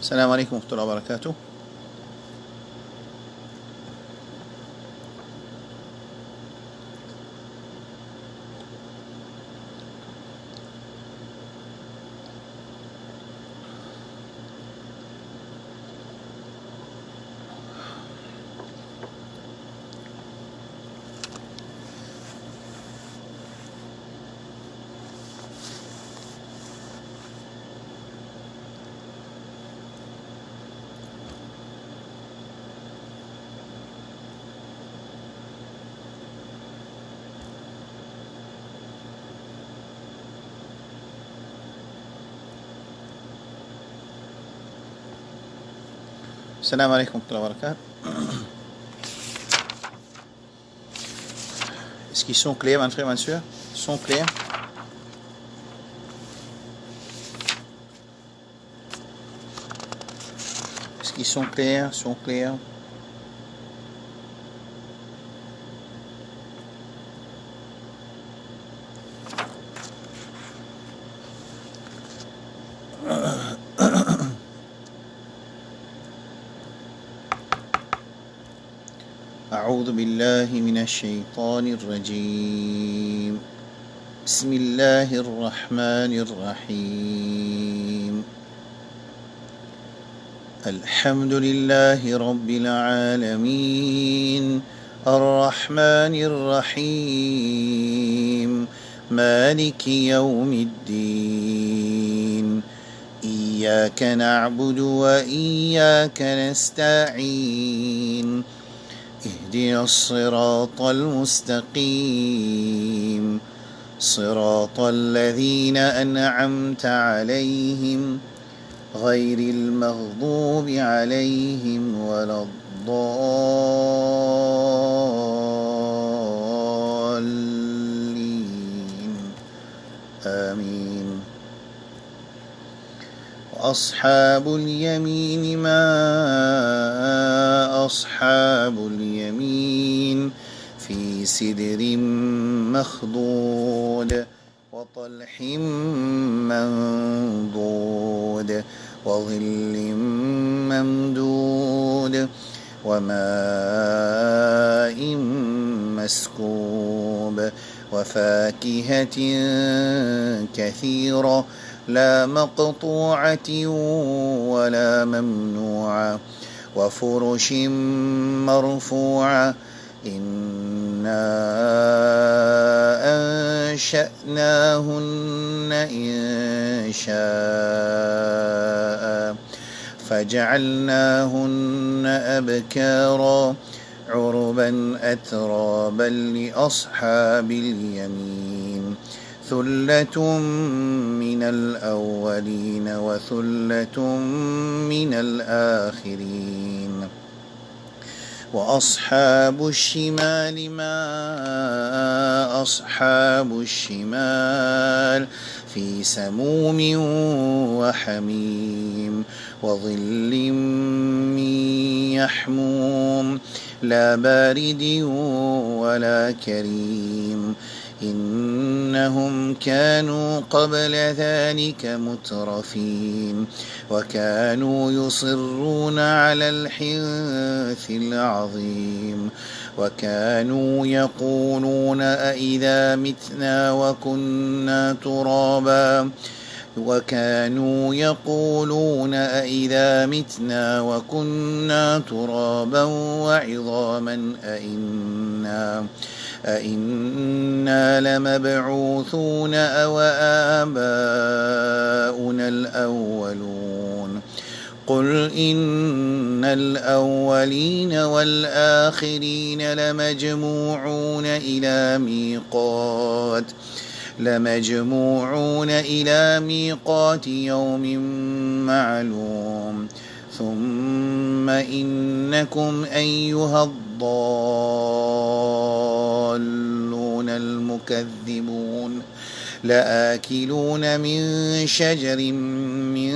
السلام عليكم ورحمة الله وبركاته. السلام عليكم ورحمة الله وبركاته. Est-ce qu'ils sont clairs, mon frère, ma soeur? Sont clairs? Est-ce qu'ils sont clairs? Sont clairs? أعوذ بالله من الشيطان الرجيم. بسم الله الرحمن الرحيم. الحمد لله رب العالمين الرحمن الرحيم مالك يوم الدين إياك نعبد وإياك نستعين اهدنا الصراط المستقيم صراط الذين أنعمت عليهم غير المغضوب عليهم ولا الضالين آمين. وأصحاب اليمين ما أصحاب اليمين في سدر مخضود وطلح منضود وظل ممدود وماء مسكوب وفاكهة كثيرة لا مقطوعة ولا ممنوعة وفرش مرفوعة إنا أنشأناهن إنشاء فجعلناهن أبكارا عربا أترابا لأصحاب اليمين ثلة من الأولين وثلة من الآخرين. وأصحاب الشمال ما أصحاب الشمال في سموم وحميم وظل من يحموم لا بارد ولا كريم إنهم كانوا قبل ذلك مترفين وكانوا يصرون على الحنث العظيم وكانوا يقولون أئذا متنا وكنا ترابا وكانوا يقولون أئذا متنا وكنا ترابا وعظاما أئنا لمبعوثون أو آباؤنا الأولون قل إن الأولين والآخرين لمجموعون إلى ميقات يوم معلوم ثم إنكم أيها الضالون المكذبون لآكلون من شجر من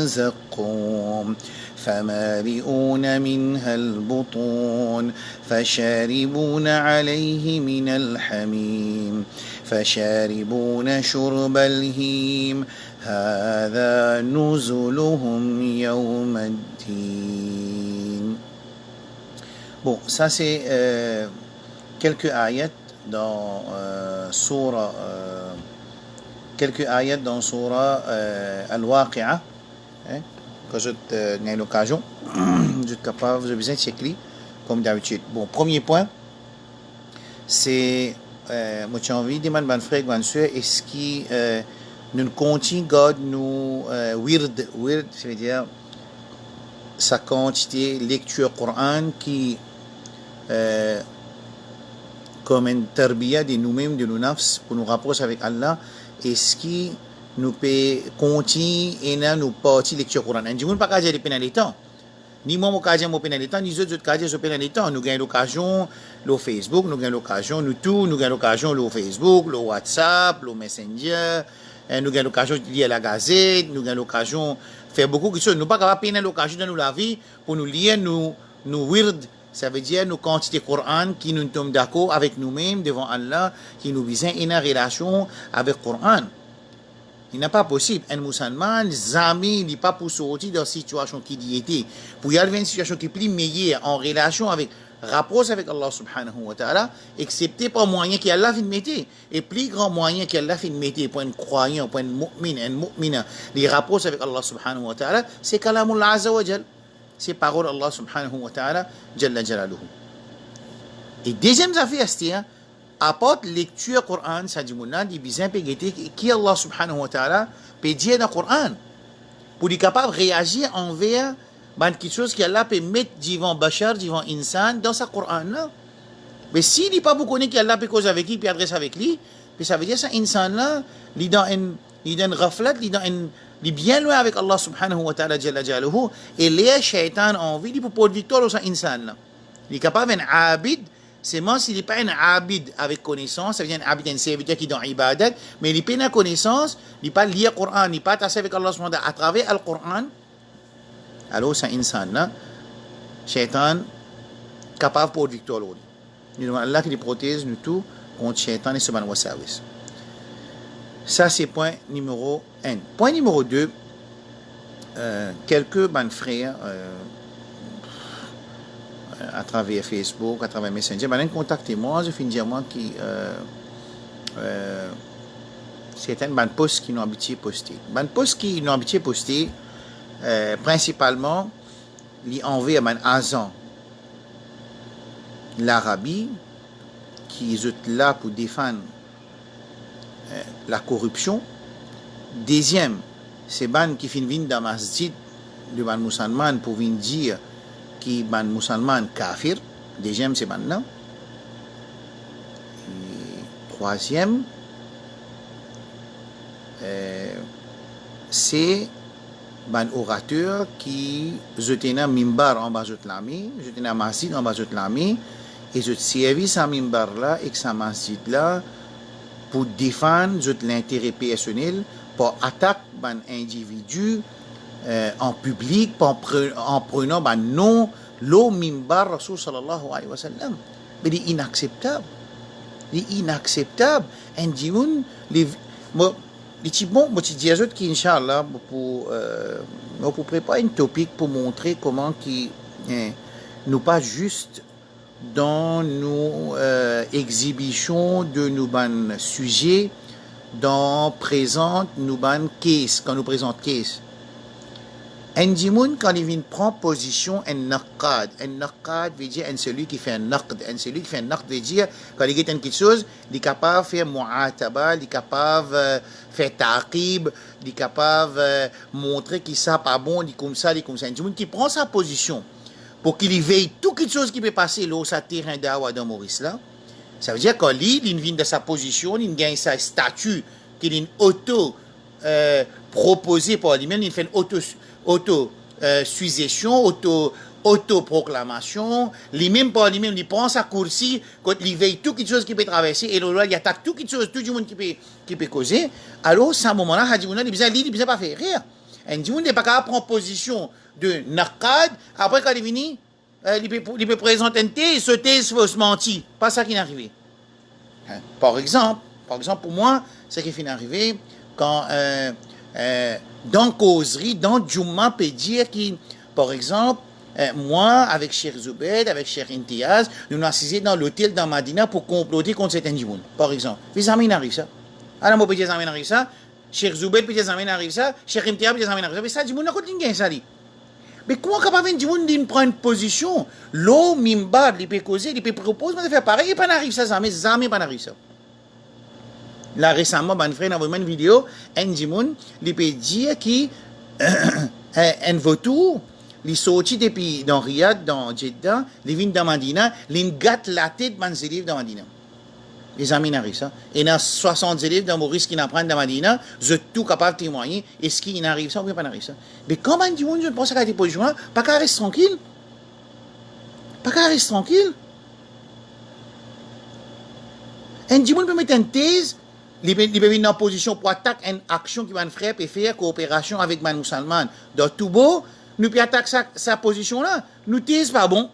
زقوم فمالئون منها البطون فشاربون عليه من الحميم فشاربون شرب الهيم هذا نزلهم يوم الدين. Bon, ça c'est quelques ayats dans Surah Al-Waqi'ah, hein, que j'ai eu l'occasion, je suis capable de bien checker comme d'habitude. Bon, premier point, c'est moi j'ai envie de demander à mes frères et sœurs, est-ce que nous continuons God nous wird, ça veut dire sa quantité lecture Coran qui comme une tarbiya de nous-mêmes, de nos nafs, pour nous rapprocher avec Allah, est-ce que nous pouvons continuer et nous partir lecture Coran. Et nous ne pouvons pas dire pendant les temps. Ni moi, je ne pendant les temps, ni autres pendant les temps. Nous gagnons l'occasion, le Facebook, nous gagnons l'occasion, nous gagnons l'occasion, le Facebook, le WhatsApp, le Messenger, nous gagnons l'occasion de lire la gazette, nous gagnons l'occasion de faire beaucoup de choses. Nous ne pouvons pas prendre l'occasion dans la vie pour nous lire, nous wird. Ça veut dire nos quantités Coran qui nous tombent d'accord avec nous-mêmes devant Allah, qui nous visent une relation avec le Coran. Il n'est pas possible. Un musulman, jamais, il n'est pas pour sortir de la situation qui y était. Pour y arriver à une situation qui est plus meilleure en relation avec, rapport avec Allah subhanahu wa ta'ala, excepté par moyen qu'Allah fait mettre. Et plus grand moyen qu'Allah fait mettre pour un croyant, pour un mu'min, les rapports avec Allah subhanahu wa ta'ala, c'est kalamullah azza wa jal. C'est parole Allah subhanahu wa ta'ala jalla jalaluhu. Et deuxième affaire, c'est apporte lecture Coran, ça dit mouna, dit bizarre pégété qui Allah subhanahu wa ta'ala peut dire dans le Coran pour être capable de réagir envers quelque chose qu'Allah peut mettre devant Bachar, devant Insan dans sa Coran là. Mais s'il n'est pas beaucoup qui Allah peut causer avec lui, peut adresser avec lui, puis ça veut dire ça Insan là, il est dans une raflat, il est bien loin avec Allah subhanahu wa ta'ala jalla jalaluhu, et les shaitan ont envie de pour victoire sur Insan là. Il est capable d'un abid. Seulement s'il n'est pas un abid avec connaissance, ça veut dire un abid, un serviteur qui est dans ibadat, mais il n'est pas une connaissance, il n'est pas lié au Coran, il n'est pas attaché avec Allah subhanahu wa ta'ala à travers le Coran, alors c'est un insan là, shaitan capable pour victoire. Nous demandons Allah qui les protège, nous tous, contre shaitan et subhanahu wa service. Ça c'est point numéro 1. Point numéro 2, quelques frères, à travers Facebook, à travers Messenger, contactez-moi, je finis dire moi qui certaines posts qui n'ont habitué poster. Posts qui n'ont habitué poster, principalement, les envoient à Azan, l'Arabie, qui est là pour défendre la corruption. Deuxième, c'est ban qui finissent dans la masjid de ban musulman pour venir dire qui ban musulman kafir. Deuxième c'est ban là. Troisième c'est ban orateur qui jetait un mimbar en bas de l'ami, jetait un masjid en bas de l'ami, et je servis ce mimbar là et ce masjid là pour défendre l'intérêt personnel, pour attaquer un individu en public, en prenant non le mimbar Rasul sallallahu alayhi wa sallam. Mais c'est inacceptable. C'est inacceptable. Et bon, je dis à eux qu'Inch'Allah, pour préparer un topic pour montrer comment nous pas juste dans nos exhibitions de nos sujets, dans présente nos case, quand nous présente case. Un dimoun, quand il vient prendre position, un naqad veut dire celui qui fait un naqd. Celui qui fait un naqd veut dire, quand il dit quelque chose, il est capable de faire mu'ataba, il est capable de faire taqib, il est capable de montrer qu'il ça pas bon, il est comme ça, il est comme ça. Un dimoun qui prend sa position pour qu'il veille toute quelque chose qui peut passer là, sa terrain d'awa dans Maurice là. Ça veut dire qu'en lui, il vient de sa position, il gagne sa statut, qu'il est auto-proposé par lui-même, il fait une auto-suggestion, auto-proclamation, lui-même par lui-même, il prend sa coursie, quand il veille toute quelque chose qui peut traverser, et là, il attaque toute quelque chose, tout le monde qui peut causer, alors, à ce moment-là, il ne peut pas faire rire. Un Djimoun n'est pas capable de prendre position de Nakad, après quand il est fini, il peut présenter une thèse, ce thèse faut se mentir. Pas ça qui est arrivé. Hein? Par exemple, pour moi, ce qui est arrivé quand dans causerie, dans Djouma peut dire que, par exemple, moi, avec Cheikh Zoubed, avec Cheikh Intiaz, nous nous assisons dans l'hôtel dans Madina pour comploter contre cet Djimoun, par exemple. Les amis n'arrivent ça. Alors, moi, peut dire les amis n'arrivent ça. Cheikh Zoubed peut dire les amis n'arrivent ça. Cheikh Intiaz peut dire les amis n'arrivent ça. Mais ça, Djimoun n'a pas de ça. Mais comment capable un Djimoun de prendre une position? L'eau, Mimbar, il peut causer, il peut proposer, mais de faire pareil, il pas n'arrive ça, jamais pas n'arrive ça. Là, récemment, mon frère, dans une vidéo, un Djimoun, il peut dire qu'il un vautour, il sorti depuis dans Riyad, dans Jeddah, il vient dans Madina, il gâte la tête de ses élèves dans Madina. Les amis n'arrivent ça. Et il y a 60 élèves dans Maurice qui n'apprennent dans Madina, je suis tout capable de témoigner. Est-ce qu'il n'arrive ça ou bien pas n'arrive ça? Mais quand un Djimoun, je pense à cette position-là, pas qu'à rester tranquille. Pas qu'à rester tranquille. Un Djimoun peut mettre une thèse. Il peut venir en position pour attaquer une action qui va faire et faire coopération avec Manu Salman. Dans tout beau, nous peut attaquer sa position-là. Nous disons pas bon.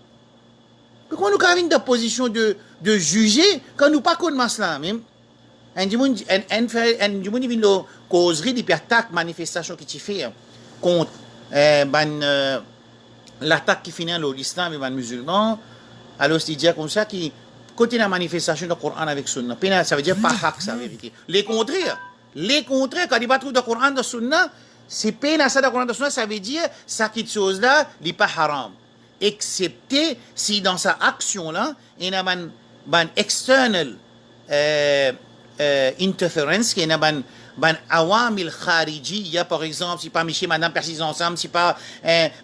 Pourquoi nous avons dans position de juger quand nous pas connaissons cela même? Un Djimoun vient de causerie, il peut attaquer manifestation qui tu fait contre l'attaque qui finit à l'islam et les musulmans. Alors, c'est dire comme ça qui côté de la manifestation du Coran avec Sunna, ça veut dire pas haq, ça vérité. Les contraires, quand il va trouver le Coran de Sunna, c'est peine à ça dans le Coran de Sunna, ça veut dire ça qui chose là, il n'est pas haram. Excepté si dans sa action là, il y a une external interference, qui est une awamil khariji, par exemple, si pas Michel, madame, persiste ensemble, si pas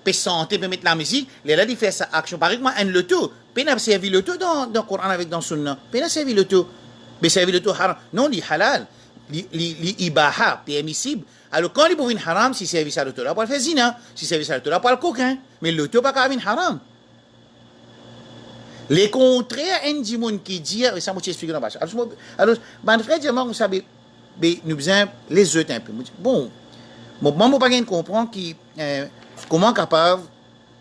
peut santé, peut mettre la musique, là, il fait sa action. Par exemple, un loto, peut n'a servi le tout dans le Coran avec dans Sunna, peut n'a servi le tout, mais servi le tout haram. Non, il halal, il ibaha, permissible. Alors, quand il est haram, si servi ça le tout là, pour le faire zina, si servi ça le tout là, pour le coquin, mais le tout pas qu'à haram. Les contraires, un Djimoun qui dit, et ça, moi, je t'explique dans la bâche. Alors, mon frère, vous savez, nous besoin les autres un peu. Bon, moi, je ne comprends pas comment capable,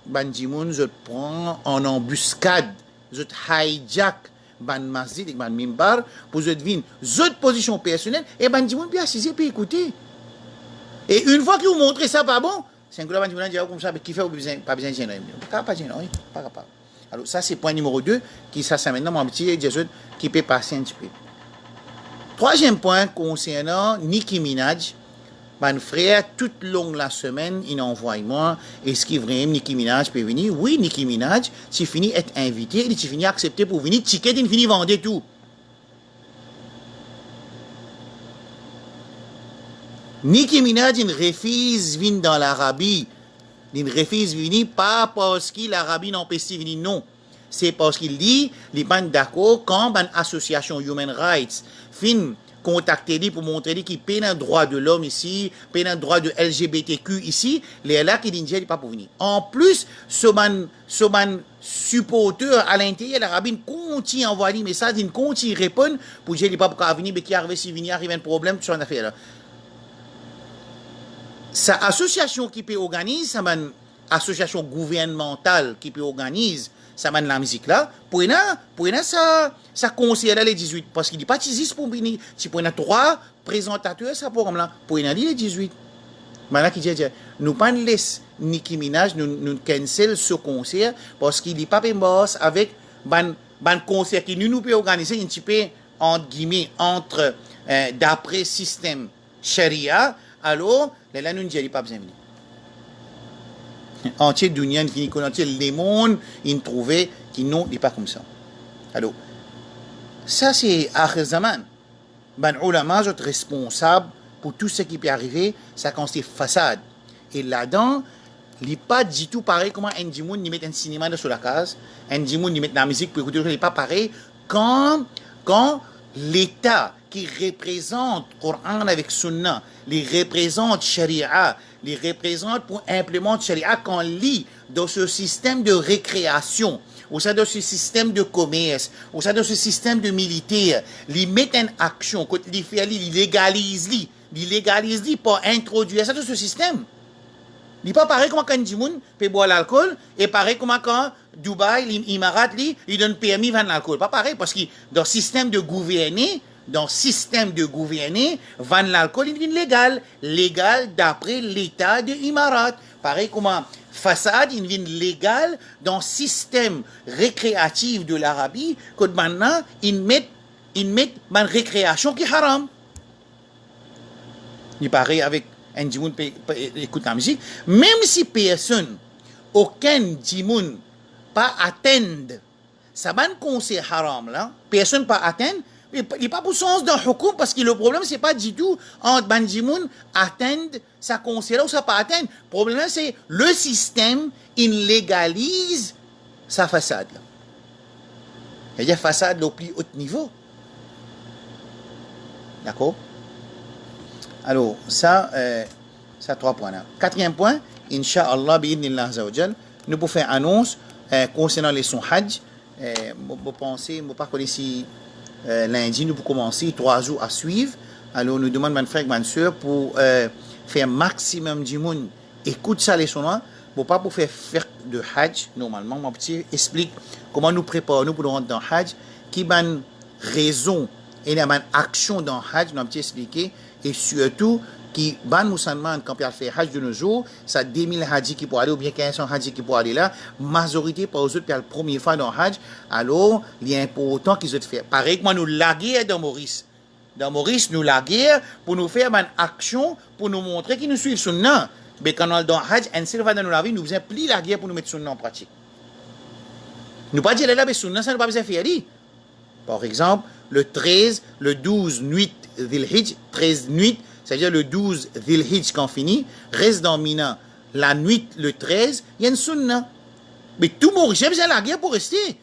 ban Djimoun, je prends en embuscade, je hijack, ban masjid et ban mimbar, pour je devine, autre position personnelle, et ban Djimoun puis assiser, puis écouter. Et une fois que vous montrez ça pas bon, c'est un coup là, ban Djimoun dit comme ça, qui fait pas besoin de gêner. Pas gêner, oui, pas capable. Alors, ça, c'est point numéro 2, qui ça maintenant, mon petit Jésus, qui peut passer un petit peu. Troisième point concernant Nicki Minaj, mon frère, toute longue la semaine, il envoie moi, est-ce qu'il vraiment Nicki Minaj peut venir? Oui, Nicki Minaj, si fini être invité, il fini accepter pour venir, ticket, il fini vendre tout. Nicki Minaj, il refuse venir dans l'Arabie. Il refuse venir pas parce que l'Arabie n'empêche de venir, non. C'est parce qu'il dit, il n'est pas d'accord quand une association Human Rights fin contacter lui pour montrer qu'il peine un droit de l'homme ici, peine un droit de LGBTQ ici, les là qui disent qu'il pas pour venir. En plus, ce supporter à l'intérieur de l'Arabie continue à envoyer des messages, il continue à répondre pour dire qu'il pas pour venir, mais qui arrive si venir arrive un problème sur une affaire là. Sa association qui peut organiser, ça une association gouvernementale qui peut organiser ça mène la musique là, pour ça conseille les 18, parce qu'il n'est pas 18 pour venir, si pour 3 présentateurs, ça programme là, pour les 18. Maintenant, qui dit, nous pas laisse Nicki Minaj, nous cancel ce concert, parce qu'il n'est pas boss avec un concert qui nous peut organiser un petit peu, entre guillemets, d'après système sharia, alors, là, nous ne disons pas besoin de venir. Entier d'union qui entier les mondes ils trouvaient qui non n'est pas comme ça. Alors ça c'est akhir zaman. Ben ulama sont responsables pour tout ce qui peut arriver, ça constitue façade. Et là-dedans, il n'est pas du tout pareil comment un Djimoun y met un cinéma sur la case, un Djimoun y met de la musique pour écouter, il n'est pas pareil quand l'État qui représente Coran avec Sunna, les représente Sharia, les représente pour implémenter Sharia qu'on lit dans ce système de récréation, ou ça dans ce système de commerce, ou ça dans ce système de militaire, ils mettent en action, quand ils légalise pour introduire ça dans ce système. Il n'est pas pareil comme quand Jimoun peut boire l'alcool et pareil comme quand Dubaï, l'Imarat, il donne permis de vendre l'alcool. Pas pareil parce que dans le système de gouverner, vendre l'alcool, il devient légal. Légal d'après l'état de l'Imarat. Pareil comme façade, il devient légal dans le système récréatif de l'Arabie que maintenant, ils mettent une récréation qui est haram. Il paraît avec un djimoun écoute la musique, même si personne, aucun djimoun pas atteindre, ça ban conseil haram là, personne pas atteindre, il n'est pas pour sens d'un hukum parce que le problème c'est pas du tout entre ban djimoun atteindre sa conseil là ou ça pas atteindre. Le problème c'est le système, il légalise sa façade là. C'est-à-dire façade au plus haut niveau. D'accord? Alors, ça 3 points là. 4e point, Inch'Allah, bi'idnillah azawajal, nous pouvons faire annonce concernant les sons Hajj. Vous pensez, vous pas connaître si lundi, nous pouvons commencer 3 jours à suivre. Alors, nous demandons, mon frère, ma soeur, pour faire maximum du monde, écoute ça les sons là, pour pas pour faire de Hajj, normalement, mon petit explique comment nous préparons pour rentrer dans Hajj, qui ban raison et la action dans Hajj, nous petit expliquer. Et surtout, qui ban musulman quand il fait Hajj de nos jours, ça 2000 Hajji qui pour aller ou bien 1500 Hajji qui pour aller là, majorité pour eux autres, la première fois dans Hajj, alors il est important qu'ils aient fait. Pareil que moi, nous la guerre dans Maurice. Dans Maurice, nous la guerre pour nous faire une action, pour nous montrer qu'ils nous suivent Sunna. Mais quand on est dans Hajj, un seul va dans la vie, nous faisons plus la guerre pour nous mettre Sunna en pratique. Nous pas dire là, mais Sunna, ça ne pas besoin de faire. Par exemple, le 13, le 12 nuit Dhil Hijj, 13 nuit, c'est-à-dire le 12 Dhil Hijj quand fini, reste dans Mina. La nuit, le 13, il y a une sunna. Mais tout le monde, j'ai besoin de la guerre pour rester.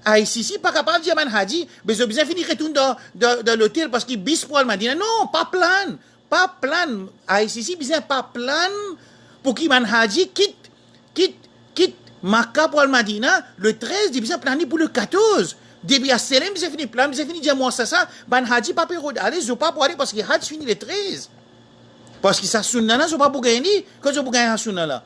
Ah, ici, pas capable de dire un hadji, mais j'ai besoin de finir retourner dans l'hôtel parce qu'il bis pour le Madina. Non, pas plan. Pas plan. Ah, ici, besoin pas plan pour qu'il man hadji quitte Makkah pour le Madina. Le 13, il besoin de planer pour le 14. Depuis à Selem, j'ai fini plan, j'ai fini dire moi ça, ban Haji pas pour aller, je pas pour aller parce que Hajj finit le 13. Parce que ça sunna là, je pas pour gagner, quand je pour gagner sunna là.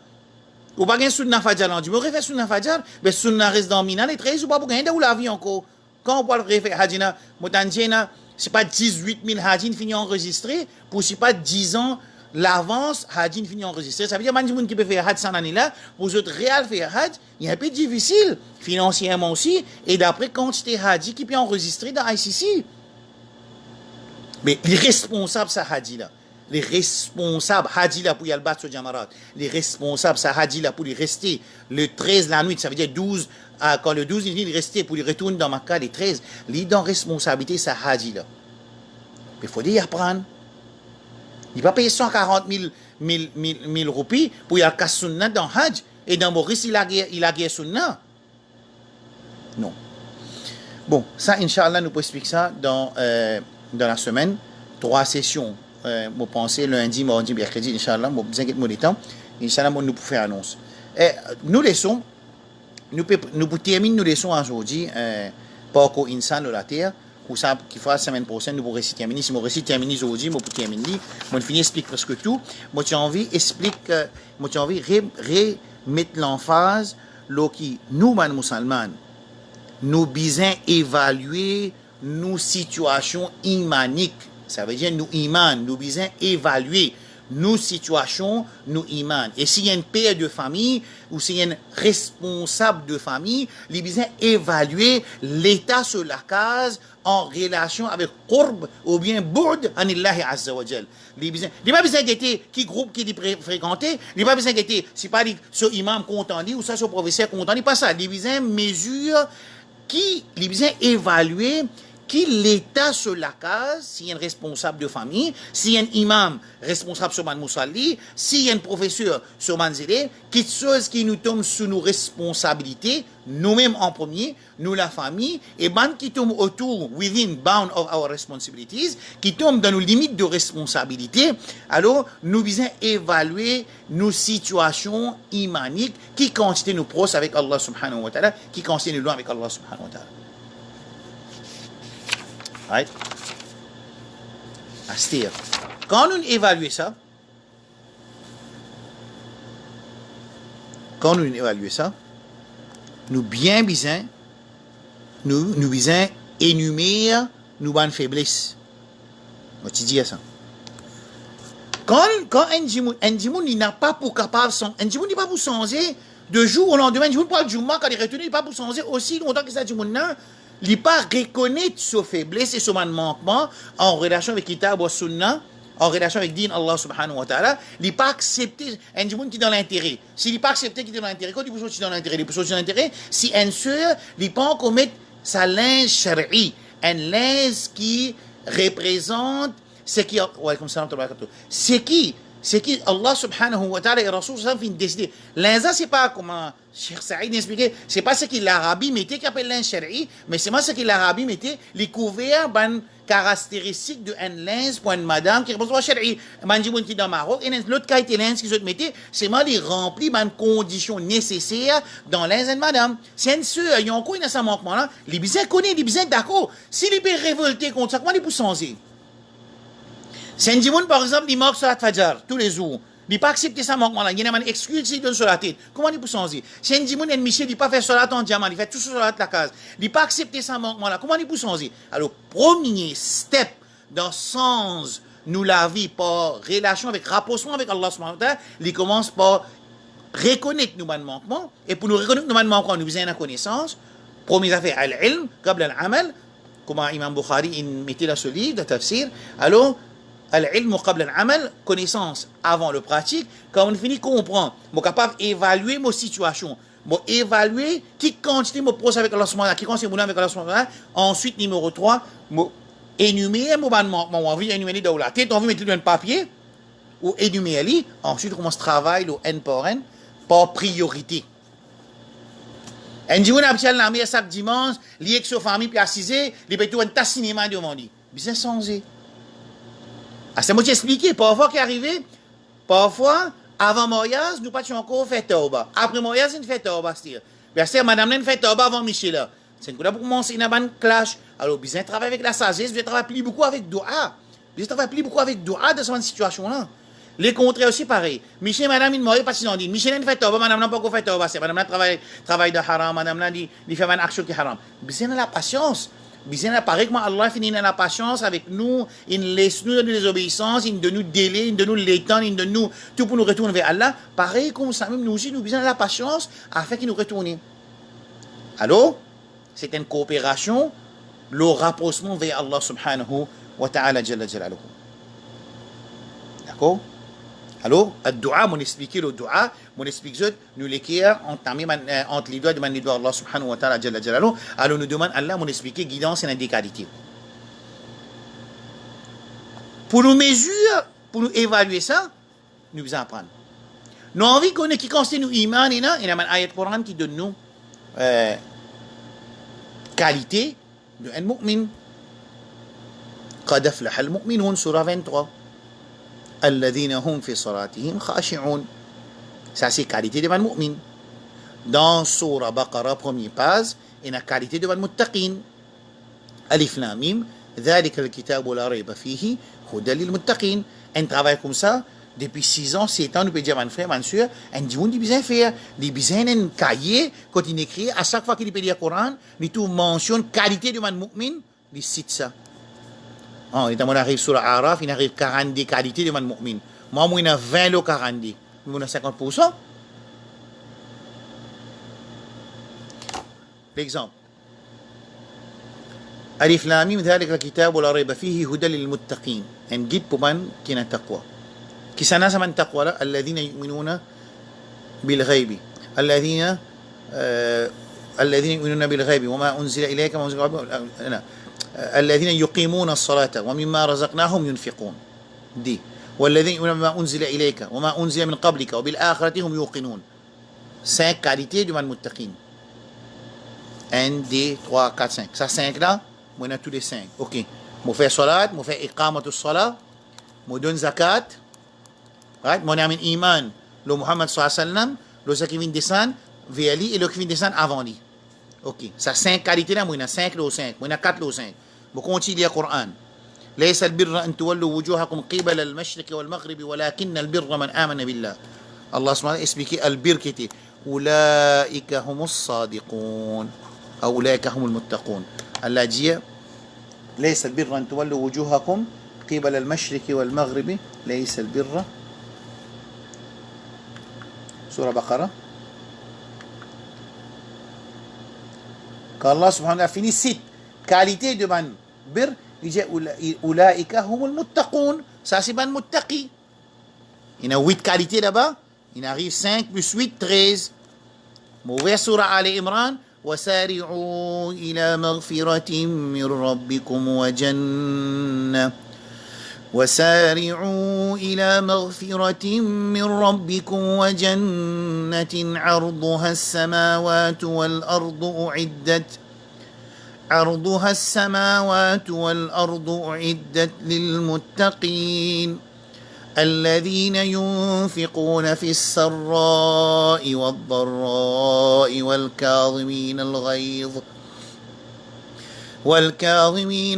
Ou pas gagner sunna Fajr là, je me refais sunna Fajr, mais sunna reste dans Mina le 13, ou pas pour gagner ou la vie encore. Quand on parle refaire Hajj là, motanjena, c'est pas 18 000 Hajj fini enregistré, pour c'est pas 10 ans l'avance Hajj fini enregistré. Ça veut dire que qui peut faire Hajj cette année là, pour les autres réels faire Hajj, il est un peu difficile financièrement aussi, et d'après quantité Hajj qui peut enregistrer dans ICC. Mais les responsables ça Hajj là, les responsables Hajj là pour y aller battre sur Jamarat, les responsables ça Hajj là pour y rester le 13 la nuit, ça veut dire 12 quand le 12 il rester pour y retourner dans Makkah les 13, les dans responsabilité ça Hajj là. Il faut dire apprendre. Il va payer 140 000 roupies pour y aller sunna dans Hajj. Et dans Maurice, il a guère sunna. Non. Bon, ça, Inch'Allah, nous pouvons expliquer ça dans la semaine. 3 sessions. Vous pensez lundi, mardi, mercredi, Inch'Allah. Vous ne inquiétez pas de temps. Inch'Allah, nous pouvons faire annonce. Nous laissons, nous pouvons terminer nous laissons aujourd'hui, par qu'au insan de la terre. Ou ça qui fera la semaine prochaine nous pourrons réciter terminer. Si mon récit termine aujourd'hui, moi pour terminer, moi finis explique presque tout. Moi j'ai envie remettre l'emphase là qui nous man musulmans nous besoin évaluer nos situations imaniques. Ça veut dire nous iman, nous besoin évaluer nos situations, nos iman. Et s'il y a une père de famille ou s'il y a un responsable de famille, il besoin évaluer l'état sur la case en relation avec qurb ou bien boud anillahi azza wa jal. Il pas besoin d'être qui groupe qui dit fréquenter, il pas besoin d'être c'est pas ce imam content ou ça ce professeur content, pas ça. Il besoin mesure qui il besoin évaluer qui l'état sur la case, s'il y a un responsable de famille, s'il y a un imam responsable sur Man Moussalli, s'il y a un professeur sur Manzélé, quelque chose qui nous tombe sous nos responsabilités, nous-mêmes en premier, nous la famille, et man qui tombe autour, within bound of our responsibilities, qui tombe dans nos limites de responsabilité, alors nous devons évaluer nos situations imaniques qui constituent nos proches avec Allah subhanahu wa ta'ala, qui constituent nos lois avec Allah subhanahu wa ta'ala. Right? C'est-à-dire, quand nous évaluons ça, quand nous évaluons ça, nous bien besoin, nous besoin énumérer nos bonnes faiblesses. Moi, tu dis ça. Quand un djimoun, il n'a pas pour capable, un djimoun n'est pas pour changer de jour au lendemain, un djimoun pour le jour, quand il retourne, il n'est pas pour changer aussi longtemps que ça djimoun là, il n'est pas reconnaître ses faiblesses et son manquement en relation avec Kitab wa Sunnah, en relation avec Din Allah subhanahu wa ta'ala, il n'est pas accepté un djimoun qui est dans l'intérêt. S'il n'est pas accepté qui est dans l'intérêt, quand il est dans l'intérêt, il est dans l'intérêt, si un seul, il n'est pas encore mettre sa linge shari'i, un linge qui représente c'est qui Allah subhanahu wa ta'ala et Rasul sallallahu alayhi wa décider. L'inza c'est pas comment Cheikh Saïd expliqué, c'est pas ce que l'Arabie mettait qui appelle linge shari'i, mais c'est moi ce que l'Arabie mettait les couverts ban caractéristiques de un linge pour une madame qui représente shari'i. Manjimoun qui dans Maroc et l'autre cas était linge qui se mettait, c'est moi les rempli ban conditions nécessaires dans linge de madame. C'est un seul, il y a encore une ça manquement là, les bisins connaissent, les bisins d'accord. Si les peut révolter contre ça, comment les pour changer? C'est un djimoun, par exemple, il manque sur la Fajr tous les jours. Il n'a pas accepté ça manquement-là. Il y a une excuse s'il donne sur la tête. Comment il peut changer? C'est un djimoun, un Michel, il n'a pas fait salat en diamant, il fait tout sur la case. Il n'a pas accepté ça manquement-là. Comment il peut changer? Alors, premier step dans le sens, nous la vie par relation avec, rapprochement avec Allah subhanahu wa ta'ala, il commence par reconnaître nos manquements. Et pour nous reconnaître nos manquements, nous besoin de la connaissance. Première affaire, al-ilm, qabla al-amal. Comment Imam Bukhari, il mettait dans ce livre de tafsir. Alors, al-ilm qabla al-amal, connaissance avant le pratique, quand on finit comprendre, je suis capable d'évaluer ma situation, évaluer qui quantité me pose avec Allah subhanahu wa ta'ala, qui quantité avec Allah subhanahu wa ta'ala. Ensuite, numéro 3, énumérer mon manquement, envie d'énumérer dans la tête, envie de mettre un papier, ou énumérer, ensuite, on commence à travailler le N par priorité. Un dimanche, on a mis chaque dimanche, lié avec sa famille, puis assisé, il peut tout un tas de cinéma devant lui. Bien changé. C'est moi qui expliqué, parfois qui est arrivé, parfois, avant mariage, nous pas encore fait tauba. Après mariage, nous fait tauba, c'est-à-dire, madame, nous fait tauba avant Michel. C'est une pour commencer une clash. Alors, besoin travailler avec la sagesse, besoin travailler beaucoup avec doua. Besoin travailler beaucoup avec doua dans cette situation-là. Les contraires aussi pareil. Michel, madame, il m'a pas si on dit. Michel, il fait tauba, madame, n'a pas encore fait tauba. C'est madame, n'a travaille de haram, madame, n'a dit, il fait une action qui est haram. Besoin de la patience. Bien, pareil que Allah finit dans la patience avec nous, il laisse nous de désobéissance, il donne nous délai, il donne nous l'étang, il donne nous tout pour nous retourner vers Allah. Pareil comme ça, même nous aussi, nous besoin de la patience afin qu'il nous retourne. Alors, c'est une coopération, le rapprochement vers Allah subhanahu wa ta'ala jalla jalaluhu. D'accord? Alors, le dua, on explique le dua, on explique nous l'écrire entre les doigts de les doigts Allah subhanahu wa ta'ala jalla jalaluhu. Alors nous demandons Allah, on explique guidance et des qualités. Pour nous mesurer, pour nous évaluer ça, nous devons apprendre. Nous avons envie qu'on ait qui constitue nous iman, il y a un ayat Coran qui donne nous qualité d'un mu'min. قد أفلح المؤمنون سورة 23. الذين هم في صلاتهم خاشعون. Ça c'est qualité devant le mu'min. Dans Surah Baqarah, première page, il y a qualité devant le muttaqin. Alif Lam Mim, ذلك الكتاب لا ريب فيه هدى للمتقين. Un travail comme ça, depuis 6 ans, 7 ans, nous pouvons dire, mon frère, ma soeur, un dimanche, il besoin faire. Il besoin d'un cahier, quand il écrit, à chaque fois qu'il peut lire le Coran, il tout mentionne qualité devant le mu'min, il cite ça. Il arrive sur l'Araf, il arrive 40 qualités devant le mu'min. Moi, il y a 20 le 40. Il y a 50%. L'exemple. Alif Lam Mim, ذلك الكتاب لا ريب فيه هدى للمتقين. Un guide pour man qui n'a taqwa. Qui s'en a sa man taqwa là, الذين يؤمنون بالغيب. الذين يؤمنون بالغيب وما أنزل إليك وما أنزل الذين يقيمون الصلاة ومما رزقناهم ينفقون. دي. والذين يؤمنون بما أنزل إليك وما أنزل من قبلك وبالآخرة هم يوقنون. 5 qualités du man muttaqin. 1, 2, 3, 4, 5. Ça 5 là, on a tous les 5. Ok. Je fais salat, je fais iqamatul salat, je donne zakat. Right? Je amène iman. Le Muhammad sallallahu alayhi wa sallam, le qui vient descendre vers lui et le qui vient descendre avant lui. Ok. Ça 5 qualités là, on a 5 le 5. On a 4 le 5. Je continue le Coran. ليس البر أن تولوا وجوهكم قبل المشرق والمغرب ولكن البر من آمن بالله. Allah subhanahu wa ta'ala explique البر كتير. أولئك هم الصادقون أو أولئك هم المتقون. الله dit ليس البر أن تولوا وجوهكم قبل المشرق والمغرب ليس البر. سورة بقرة. Quand Allah subhanahu wa ta'ala félicite qualité de ban bir, il dit Ulaika humul muttaqun. Ça c'est ban muttaqi. Il y a 8 qualités là-bas. Il arrive 5 plus 8, 13. Mauvais surah Ali Imran. وسارعوا إلى مغفرة من ربكم وجنة وسارعوا إلى مغفرة من ربكم وجنة عرضها السماوات والأرض أعدت للمتقين الذين ينفقون في السراء والضراء والكاظمين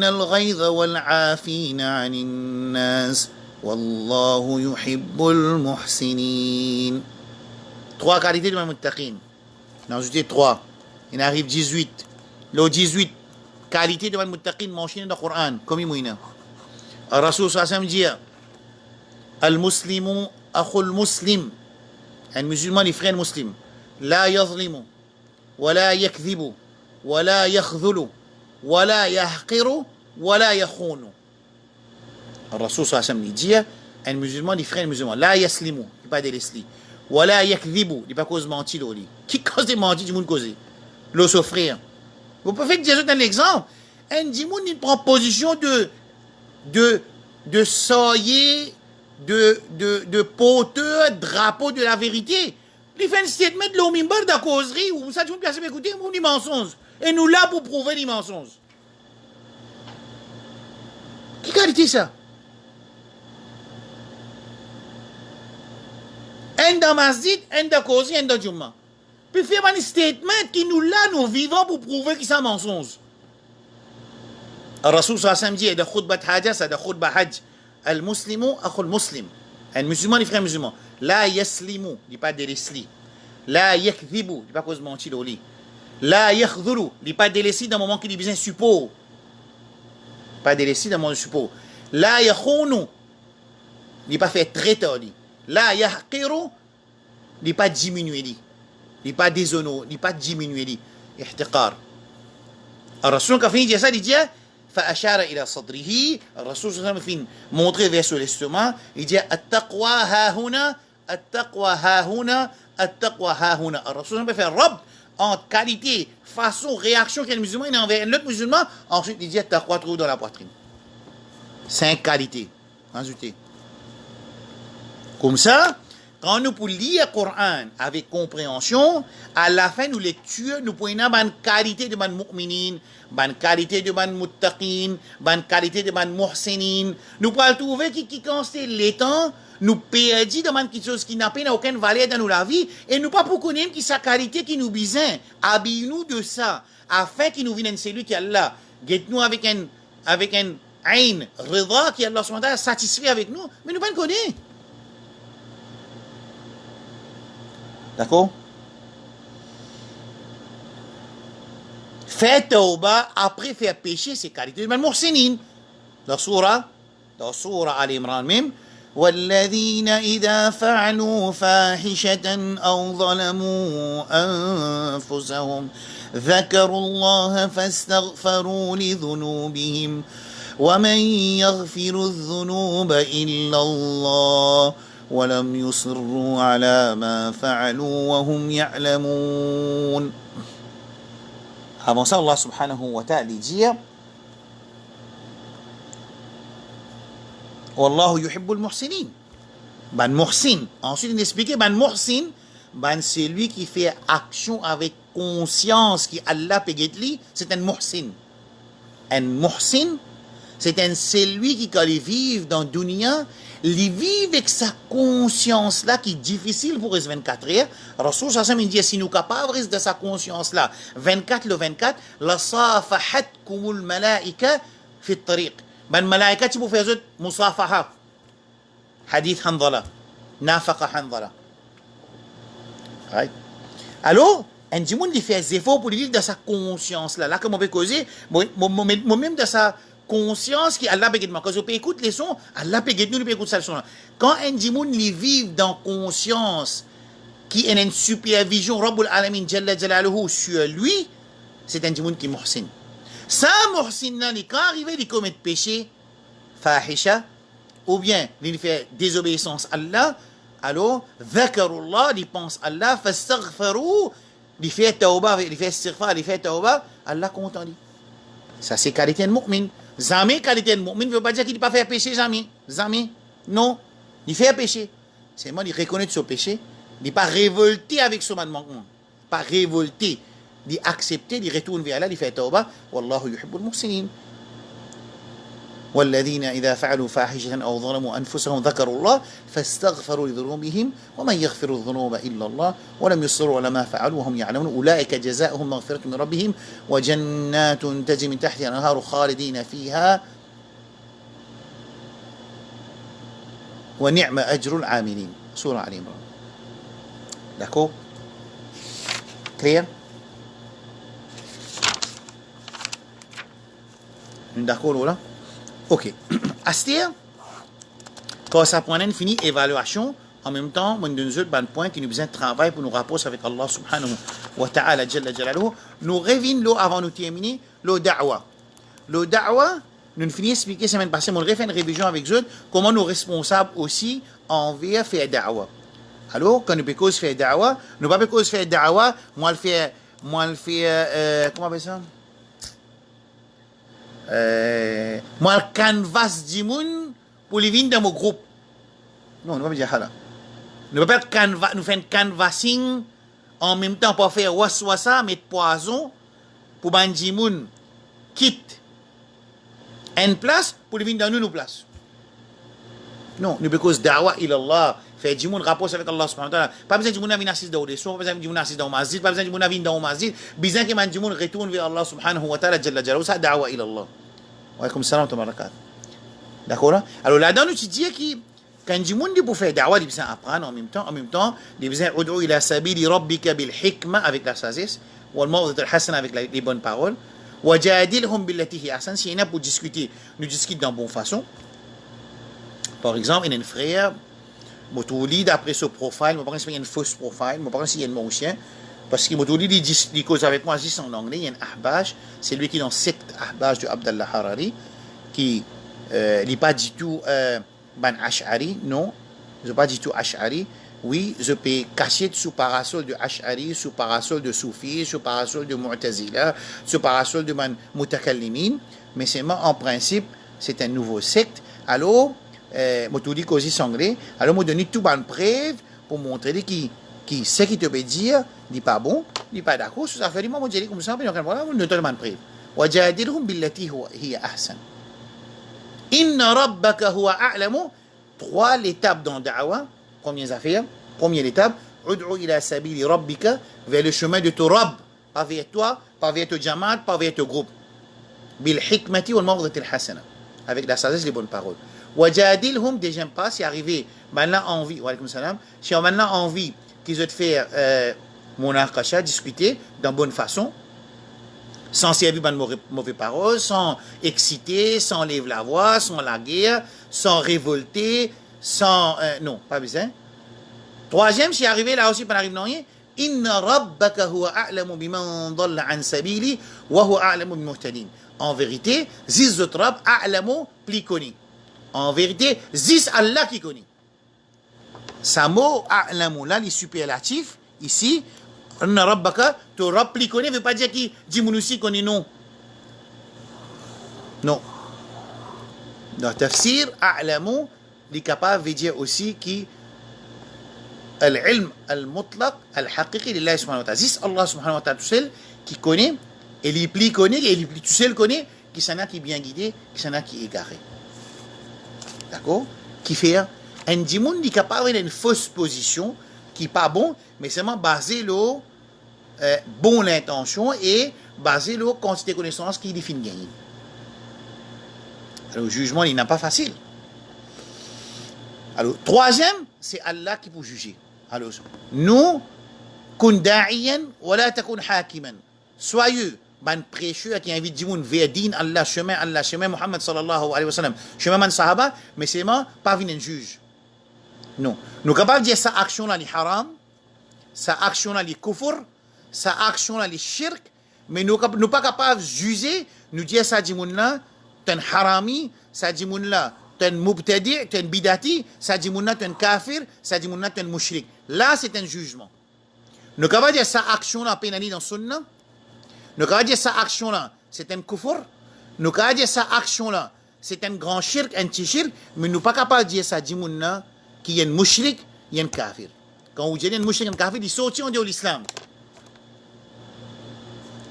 الغيظ والعافين عن الناس والله يحب المحسنين. 3 qualités de muttaqin. On a ajouté 3. Il arrive 18. Le 18 qualités de muttaqin mentionnées dans le Coran. Comme il m'a dit. Rasul sallallahu alayhi wa sallam dit المسلم أخو المسلم. المسلمان frère مسلم لا يظلم ولا يكذب ولا يخذل ولا يحقر ولا يخون. الرسول صلى الله عليه وسلم dit un musulman, des frères musulmans, la yaslimu, il pas de l'isli, wala yakdhibu, il pas cause mentir l'oli. Qui cause des mentir du monde causer? L'eau s'offrir. Vous pouvez dire un exemple. Un dimoun il prend position de soyer de porteur drapeau de la vérité. Il fait un statement de l'omimbar de la causerie où ça tu peux placer écouter des mensonges. Et nous là pour prouver les mensonges. Qui qualité ça? Un dans masjid, un dans causerie, un dans jumma. Puis faire un statement qui nous là nous vivons pour prouver qu'ils sont mensonges. الرسول صلى الله عليه وسلم dit de khutbah haja ça de khutbah hajj. المسلم أخو المسلم. المسلمان les frères musulmans. لا يسلم, dit pas délaissé. لا يكذب, dit pas cause mentir l'oli. لا يخذل, dit pas délaissé dans le moment qu'il a besoin de support. Pas délaissé dans le moment de support. لا يخون, dit pas faire traiteur. لا يحقر, dit pas diminuer. Dit pas déshonorer, dit pas diminuer. احتقار. الرسول quand il dit ça, il dit فأشار إلى صدره. الرسول صلى الله عليه وسلم montré vers son estomac. Il dit التقوى ها هنا التقوى ها هنا التقوى ها هنا. الرسول صلى الله عليه وسلم fait ربط entre qualité, façon, réaction qu'un musulman il envers un autre musulman. Ensuite il dit التقوى trouve dans la poitrine. 5 qualités. Ajoutez. Comme ça, quand nous pouvons lire le Coran avec compréhension, à la fin de lecture, nous pouvons avoir une qualité de ban mu'minin, une qualité de ban muttaqin, une qualité de ban muhsinin. Nous pouvons trouver qui constate les temps, nous perdons dans quelque chose qui n'a aucune valeur dans la vie, et nous pas pour connaître qui sa qualité qui nous besoin. Habille-nous de ça, afin qu'il nous vienne celui qui est là. Guette-nous avec un ain, rida, qui est Allah subhanahu wa ta'ala satisfait avec nous, mais nous pas le connaître. D'accord? Faire tauba après faire péché, c'est qualité de muhsinin. Dans Surah Al Imran même, والذين إذا فعلوا فاحشة أو ظلموا أنفسهم ذكروا الله فاستغفروا لذنوبهم ومن يغفر الذنوب إلا الله ولم يصروا على ما فعلوا وهم يعلمون. Avant ça, Allah subhanahu wa ta'ala dit Wallahu yuhibbul muhsinin. Ban muhsin. Ensuite, il explique ban muhsin, ban c'est lui qui fait action avec conscience qui Allah pegetli, c'est un muhsin. Un muhsin, c'est un celui qui quand il vit dans dunya, il vit avec sa conscience là qui est difficile pour les 24 heures. Rasul sallallahu alayhi wa sallam dit si nous capables de sa conscience là 24 le 24 la safahatkumul malaika fi tariq. Ben malaika tu peux faire musafaha. Hadith Hanzala. Nafaqa Hanzala. Right? Alors, un du monde, il fait des efforts pour vivre dans sa conscience là. Là, comme on peut causer, moi-même dans sa conscience qui Allah peut guider. Quand on peut écouter les sons, Allah peut guider nous, il peut écouter ça le son. Quand un du monde, il vit dans conscience qui est une supervision, Rabbul Alamin Jalla Jalaluhu sur lui, c'est un du monde qui est muhsin. Ça, muhsin, quand arrivé, il commet péché, fahisha, ou bien il fait désobéissance à Allah, alors, dhakarullah, il pense à Allah, fastaghfaru, il fait tawbah, il fait istighfar, il fait tawbah, Allah content dit. Ça, c'est qualité de mu'min. Jamais qualité de mu'min ne veut pas dire qu'il ne peut pas faire péché, jamais. Jamais. Non. Il fait péché. C'est moi, il reconnaît son péché. Il n'est pas révolté avec son manquement. Pas révolté. Il accepte, il retourne vers Allah, il fait tawbah. Wallahu yuhibbul muhsinin. والذين إذا فعلوا فاحشة أو ظلموا أنفسهم ذكروا الله فاستغفروا لذنوبهم ومن يغفر الذنوب إلا الله ولم يصروا على ما فعلوا وهم يعلمون أولئك جزاؤهم مغفرة من ربهم وجنات تجري من تحتها الأنهار خالدين فيها ونعم أجر العاملين. سورة آل عمران. D'accord? Clair? D'accord là? Ok. Astir, quand ça prend une finie évaluation, en même temps, on donne un point qui nous besoin de travail pour nous rapprocher avec Allah subhanahu wa ta'ala jalla jalaluhu. Nous revenons avant de terminer le da'wa. Le da'wa, nous finissons d'expliquer semaine passée, on refait une révision avec eux, comment nous responsables aussi envers faire da'wa. Alors, quand nous pouvons faire da'wa, nous ne pouvons pas faire da'wa, moi le faire, comment on appelle ça? Moi, le canvas du monde pour les venir dans mon groupe. Non, nous ne pouvons pas dire ça. Nous ne pouvons pas nous faire un canvassing en même temps pour faire waswasa, mettre poison pour que les gens quittent une place pour les venir dans nos places. Non, nous pouvons da'wa ilallah. Faire du monde rapport avec Allah subhanahu wa ta'ala. Pas besoin de monde venir assister dans des sons, pas besoin de monde assister dans le masjid, pas besoin de monde venir dans le masjid. Besoin que man du monde retourne vers Allah subhanahu wa ta'ala jalla jalaluhu. Ça da'wa ila Allah. Wa alaykum salam wa barakatuh. D'accord? Alors là-dedans, nous te dis que quand du monde pour faire da'wa, il a besoin d'apprendre en même temps, il a besoin d'ud'u ila sabili rabbika bil hikma avec la sagesse, wal mawdhat al hasana avec les bonnes paroles, wa jadilhum billati hi ahsan. Si il y en a pour discuter, nous discutons dans bonne façon. Par exemple, il y a un frère Motouli, d'après ce profil, je pense qu'il y a une fausse profil, je pense qu'il y a un montien, parce que Motouli, il cause avec moi, juste en anglais, il y a un ahbaj, c'est lui qui est dans cette ahbaj de Abdallah Harari, qui n'est pas du tout ban Ash'ari, non, je ne pas du tout Ash'ari, oui, je peux cacher sous parasol de Ash'ari, sous parasol de Soufi, sous parasol de Mu'tazila, sous parasol de Mutakallimin, mais c'est moi, en principe, c'est un nouveau secte, alors, je te dis cosy sanglé, alors je donne tout une preuve pour montrer qui ce qui te peut dire, n'est pas bon, n'est pas d'accord, ça fait du moment je dis comme ça, mais voilà, on ne donne pas une preuve. وجادلهم بالتي هي أحسن. إن ربك هو أعلم. Trois étapes dans da'wa, première affaire, première étape, ud'u ila sabili rabbika, vers le chemin de ton Rabb, pas vers toi, pas vers ton jamaat, pas vers ton groupe. Bil hikmati wal mawdhati al hasana, avec la sagesse et les bonnes paroles. Wajadilhum, deuxième pas, c'est arrivé, maintenant envie, wa alaykum salam, si on a maintenant envie qu'ils aient faire munaqasha, discuter dans bonne façon, sans servir de mauvaises paroles, sans exciter, sans lever la voix, sans la guerre, sans révolter, sans... non, pas besoin. Troisième, c'est arrivé là aussi, pas arrivé non rien. Inna rabbaka huwa a'lamu biman dhalla an sabili wa huwa a'lamu bil muhtadin. En vérité, zis autres rabb a'lamu plus connu. En vérité, zis Allah qui connaît. Ça mot a'lamu là, les superlatifs, ici, Anna rabbaka, ton Rabb plus connaît, ne veut pas dire qu'il dit mounousi connaît, non. Non. Dans le tafsir, a'lamu, il est capable de dire aussi qui al-ilm al-mutlaq, al-haqiqi, lillahi subhanahu wa ta'ala. Zis Allah subhanahu wa ta'ala tout seul qui connaît, et il plus connaît, et il plus tout seul connaît, qui s'en a qui est bien guidé, qui s'en a qui est égaré. D'accord? Qui fait un dimoun qui est capable d'une fausse position, qui n'est pas bon, mais seulement basé sur bonne intention et basé sur quantité de connaissances qui définit gagner. Alors, le jugement, il n'est pas facile. Alors, troisième, c'est Allah qui peut juger. Alors, nous, kun da'iyan wa la takun hakiman. Soyeux, ban prêcheur qui invite du monde vers din Allah, chemin Muhammad sallallahu alayhi wa sallam, chemin man sahaba, mais c'est pas venir un juge. Non. Nous sommes capables de dire sa action là, les haram, sa action là, les kufr, sa action là, les shirk, mais nous ne sommes pas capables de juger, nous dire ça, du monde là, t'es un harami, ça, du monde là, t'es un mubtadi, t'es un bidati, ça, du monde là, t'es un kafir, ça, du monde là, t'es un mushrik. Là, c'est un jugement. Nous sommes capables de dire sa action là, pénalisée dans sunna. Nous sommes capables de dire sa action là, c'est un kufr. Nous sommes capables de dire sa action là, c'est un grand shirk, un petit shirk, mais nous ne sommes pas capables de dire ça, du monde là, qui est un mushrik, il y a un kafir. Quand vous dites un mushrik, un kafir, il sortit de l'islam.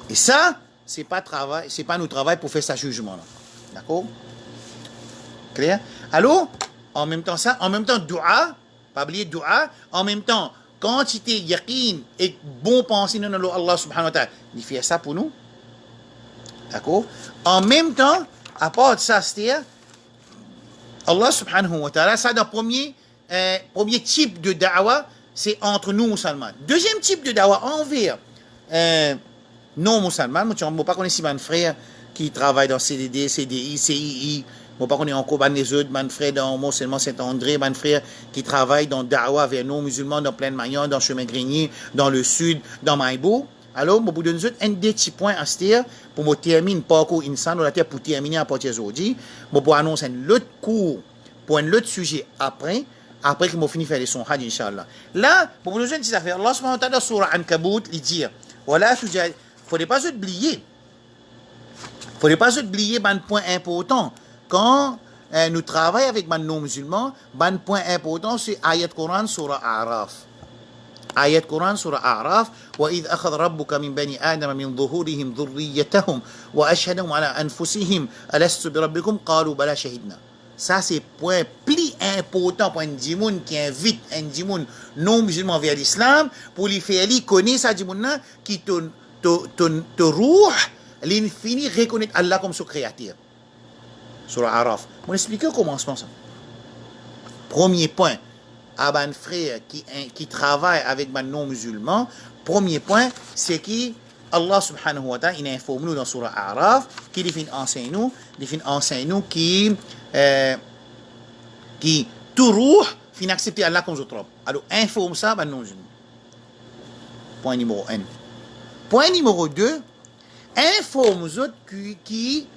Et ça, c'est pas notre travail pour faire ce jugement-là. D'accord? Clair? Alors, en même temps, dua, pas oublier dua, en même temps, quantité, yaqin et bon pensée dans Allah subhanahu wa ta'ala, il fait ça pour nous. D'accord? En même temps, à part de ça, c'est-à-dire, Allah subhanahu wa ta'ala, ça, dans premier type de da'wa, c'est entre nous musulmans. Deuxième type de da'wa envers non musulmans. Moi, je ne pas connaître si mon frère qui travaille dans CDD, CDI, CII, je ne pas connaître encore les autres, mon frère dans Mont-Seulement Saint-André, mon frère qui travaille dans da'wa vers non musulmans, dans Plaine Magnon, dans Chemin Grenier, dans le sud, dans Maïbou. Alors, je vous donne un des petits points à se dire pour me terminer parcours insan, pour terminer à partir d'aujourd'hui. Je vais annoncer un autre cours pour un autre sujet après que je finis de faire les sons, Inch'Allah. Là, pour vous donner une petite affaire, Allah subhanahu wa ta'ala, surah Ankabut, il dit, voilà, il ne faudrait pas oublier. Il ne faudrait pas oublier un point important. Quand nous travaillons avec les non-musulmans, un point important, c'est Ayat Quran, surah A'raf. آية قرآن سورة أعراف وإذ أخذ ربك من بني آدم من ظهورهم ذريتهم وأشهدهم على أنفسهم ألست بربكم قالوا بلى شهدنا. Ça c'est point plus important pour un djimoun qui invite un djimoun non musulman vers l'islam pour lui faire connaître ça djimoun qui te rouh l'infini reconnaître Allah comme son créateur. Surah Araf. On explique au commencement ça. Premier point. À un frère qui travaille avec un non-musulman, premier point, c'est que Allah subhanahu wa ta'ala, il informe nous dans Surah A'raf, qu'il enseigne nous qui tout rouh fin accepter Allah comme autre. Alors, informe ça, ben non-musulman. Point numéro 1. Point numéro 2, informe aux autres qui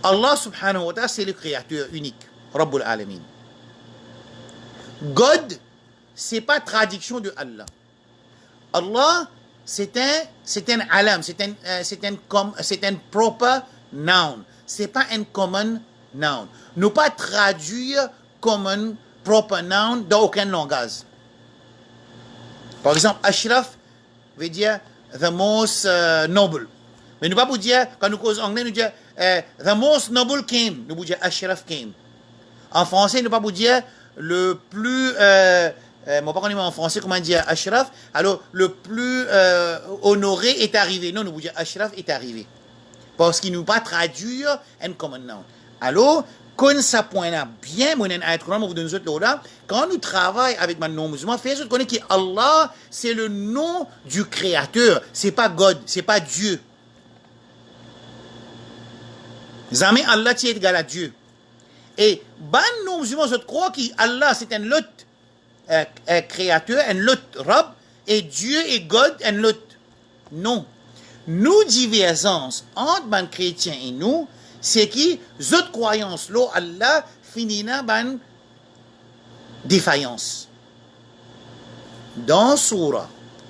Allah subhanahu wa ta'ala, c'est le créateur unique, Rabbul Alamin. God, c'est pas traduction de Allah. Allah, c'est un alam, c'est un proper noun. C'est pas un common noun. Nous pas traduire common proper noun dans aucun langage. Par exemple, Ashraf veut dire the most noble. Mais nous pas pour dire, quand nous causons anglais, nous disons the most noble came. Nous pour dire Ashraf came. En français, nous pas pour dire le plus, moi pas connais en français comment dire Ashraf, alors le plus honoré est arrivé. Non, nous vous dire Ashraf est arrivé. Parce qu'il ne nous pas traduire un common noun. Alors, quand ça point là, bien, mon vous donne là, quand nous travaillons avec les non-musulmans, faisons connaître que Allah, c'est le nom du créateur. C'est pas God, c'est pas Dieu. Jamais Allah est égal à Dieu. Et ban non-musulmans, je crois qu'Allah c'est un autre créateur, un autre Rab, et Dieu et God un autre. Non. Nous divergences entre ban chrétiens et nous, c'est que autres croyances là, Allah finit dans ban défaillance. Dans Surah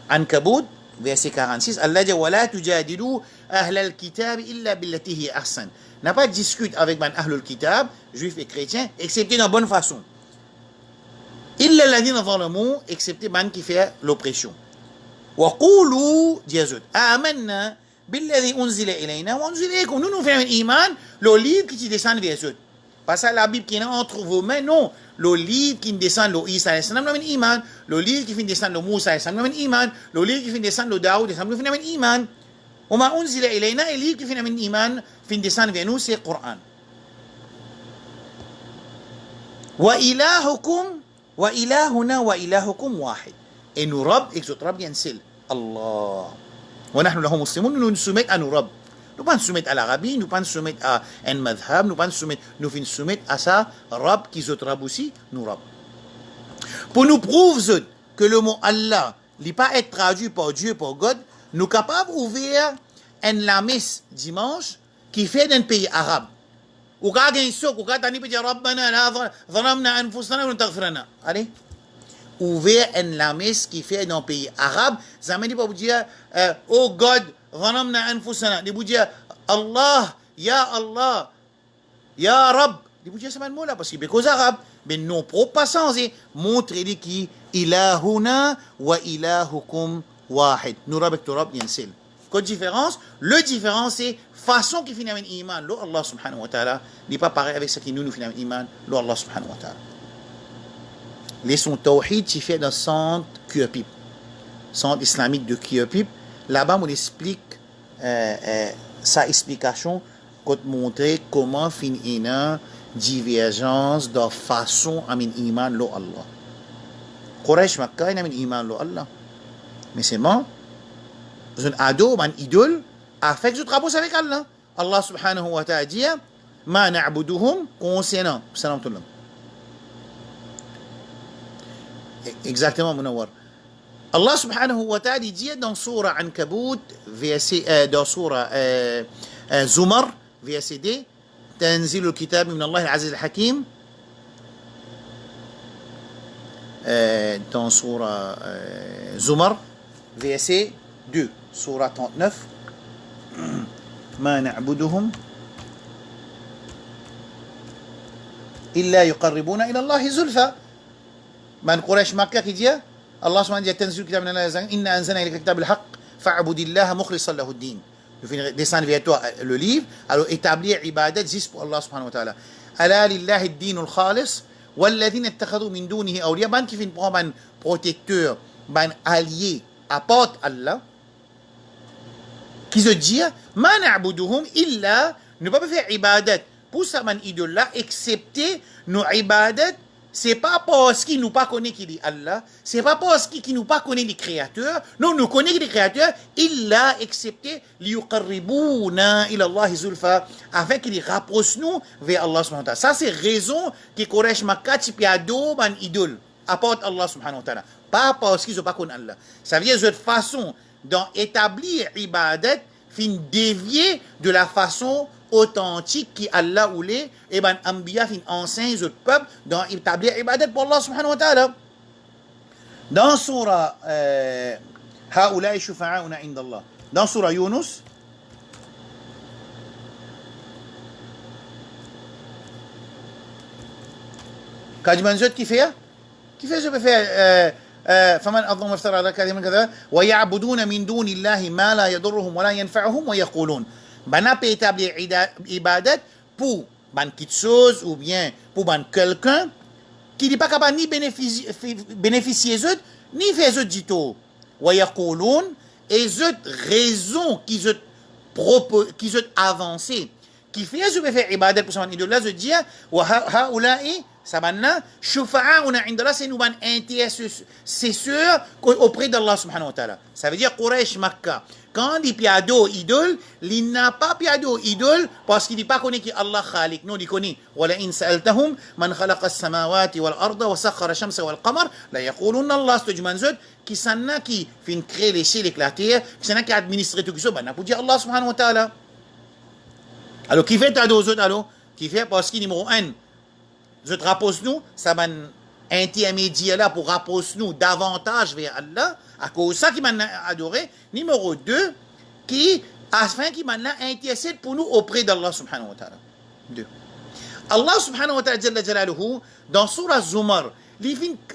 Ankabut, verset 46, Allah dit وَلَا تُجَادِلُوا أَهْلَ الْكِتَابِ إِلَّا بِالَّتِي هِيَ أَحْسَنُ. N'a pas discuté avec man ahlul kitab, juifs et chrétiens, excepté dans la bonne façon. Il l'a dit dans le mot, excepté man qui fait l'oppression. Wa qulu diazut. Amanna billadhi unzila ilayna wa unzila ilaykum. Nous faisons un iman, le livre qui descend vers eux. Pas ça la Bible qui est entre vos mains, non. Le livre qui descend le Isa alayhi salam, nous faisons un iman. Le livre qui descend le Moussa alayhi salam, nous faisons un iman. Le livre qui descend le Daoud alayhi salam, nous faisons un iman. وما أنزل إلينا اللي كيف من إيمان في ديسان فينو سي قرآن وإلهكم وإلهنا وإلهكم واحد et nos Rab, et que notre Rab ينسل. Allah. ونحن له مسلمون, nous nous soumettons à nos Rab. Nous ne pas nous soumettre à l'Arabie, nous ne pas nous soumettre à un madhab, nous ne pas nous soumettre à ça, Rab, qui est notre Rab aussi, nous Rab. Pour nous prouver que le mot Allah n'est pas être traduit par Dieu, par God, nous sommes capables d'ouvrir la messe dimanche qui fait d'un pays arabe. Ou quand il y a un souk, ou quand il y a un Rabbana, la zalamna anfusana, ou taghfirana. Allez. Ouvrir la messe qui fait dans un pays arabe, ça ne veut pas vous dire, oh God, zalamna anfusana. Il vous dire, Allah, Ya Rab. Il vous dire ce mot là, parce qu'il est cause arabe. Mais non, pour pas changer, montrer qui ilahuna wa ilahukum wahid. Nous rabek tu rab yansil. Quelle différence? Le différence c'est façon qui finit avec iman. Lo Allah subhanahu wa ta'ala n'est pas pareil avec ce qui nous finit avec iman. Lo Allah subhanahu wa ta'ala. Les son tawhid qui fait dans centre Kuapip, centre islamique de Kuapip. Là-bas, on explique sa explication pour montrer comment finir divergence de façon à min iman lo Allah. Quraish Makkah il a min iman lo Allah. Mais c'est bon. Un ado, un idole, a fait que travaux avec Allah. Allah subhanahu wa ta'ala dit ma na'buduhum concernant. Salam tout le monde. Exactement, Munawar. Allah subhanahu wa ta'ala dit dans Surah Ankabut, dans Surah Zumar, verset 2, تنزيل الكتاب من الله العزيز الحكيم dans Surah Zumar, verset 2, Surah 39, ما نعبدهم إلا يقربونا إلى الله زلفى. من قريش مكة qui dit Allah subhanahu wa ta'ala تنزيل الكتاب من الله العزيز الحكيم إنا أنزلنا إليك الكتاب بالحق فاعبد الله مخلصا له الدين. Descendre vers toi le livre, alors établir ibadat juste pour Allah subhanahu wa ta'ala. Ala lillahi ad-din al-khalis walladhina ittakhadhu min dunihi awliya, ban qui vient prendre un protecteur, ban allié à part Allah, qui se dit ma na'buduhum illa, ne pas faire ibadat pour ça man idole là, excepté nos ibadat. C'est pas parce qu'il nous pas connaît qu'il est Allah, c'est pas parce qu'il nous pas connaît les créateurs, non, nous connaît les créateurs, il l'a accepté, liyuqarribuna ila Allah zulfa, afin qu'il rapproche nous vers Allah subhanahu wa ta'ala. Ça c'est raison que Quraish Makkah tipiado ban idole, apporte Allah subhanahu wa ta'ala. Pas parce qu'ils ont pas connu Allah. Ça veut dire cette façon d'établir ibadat, fin dévier de la façon authentique qui Allah voulait, et ben Ambiya fin enseigne au peuple dans établir ibadat pour Allah subhanahu wa ta'ala. Dans Surah Haoulaï shufa'auna inda Allah, dans Surah Yunus, Kajmanzot qui fait ce peut faire فمن أظلم افترى على كذب كذا ويعبدون من دون الله ما لا يضرهم ولا ينفعهم ويقولون bana peut établir ibadat pour ban quelque chose ou bien pour ban quelqu'un qui n'est pas capable ni bénéficier eux ni faire eux du tout. Wa yaqulun, et eux raison qu'ils eux avancé qui fait eux faire ibadat pour son idole là, je dis wa haula'i sabanna shufa'auna inda Allah, c'est nous ban intercesseurs auprès d'Allah subhanahu wa ta'ala. Ça veut dire Quraish Makkah, quand il piado idole, il n'a pas piado idole parce qu'il n'est pas connu qu'Allah khalik. Non, il connaît. Wala in sa'altahum man khalaqa as-samawati wal arda wa sakhara ash-shamsa wal qamar la yaquluna Allah, c'est du manzut qui sanna qui fin créer les cieux et la terre, qui sanna qui administre tout ça, ben pour dire Allah subhanahu wa ta'ala. Alors qui fait tado aux autres, alors qui fait parce qu'il numéro 1 je te rappose nous, ça m'a intermédiaire là pour rapprocher nous davantage vers Allah, à cause de ça qui m'a adoré. Numéro 2, qui, afin qu'il m'a intercède pour nous auprès d'Allah subhanahu wa ta'ala. 2. Allah subhanahu wa ta'ala, jalla jalaluhu, dans Surah Zumar,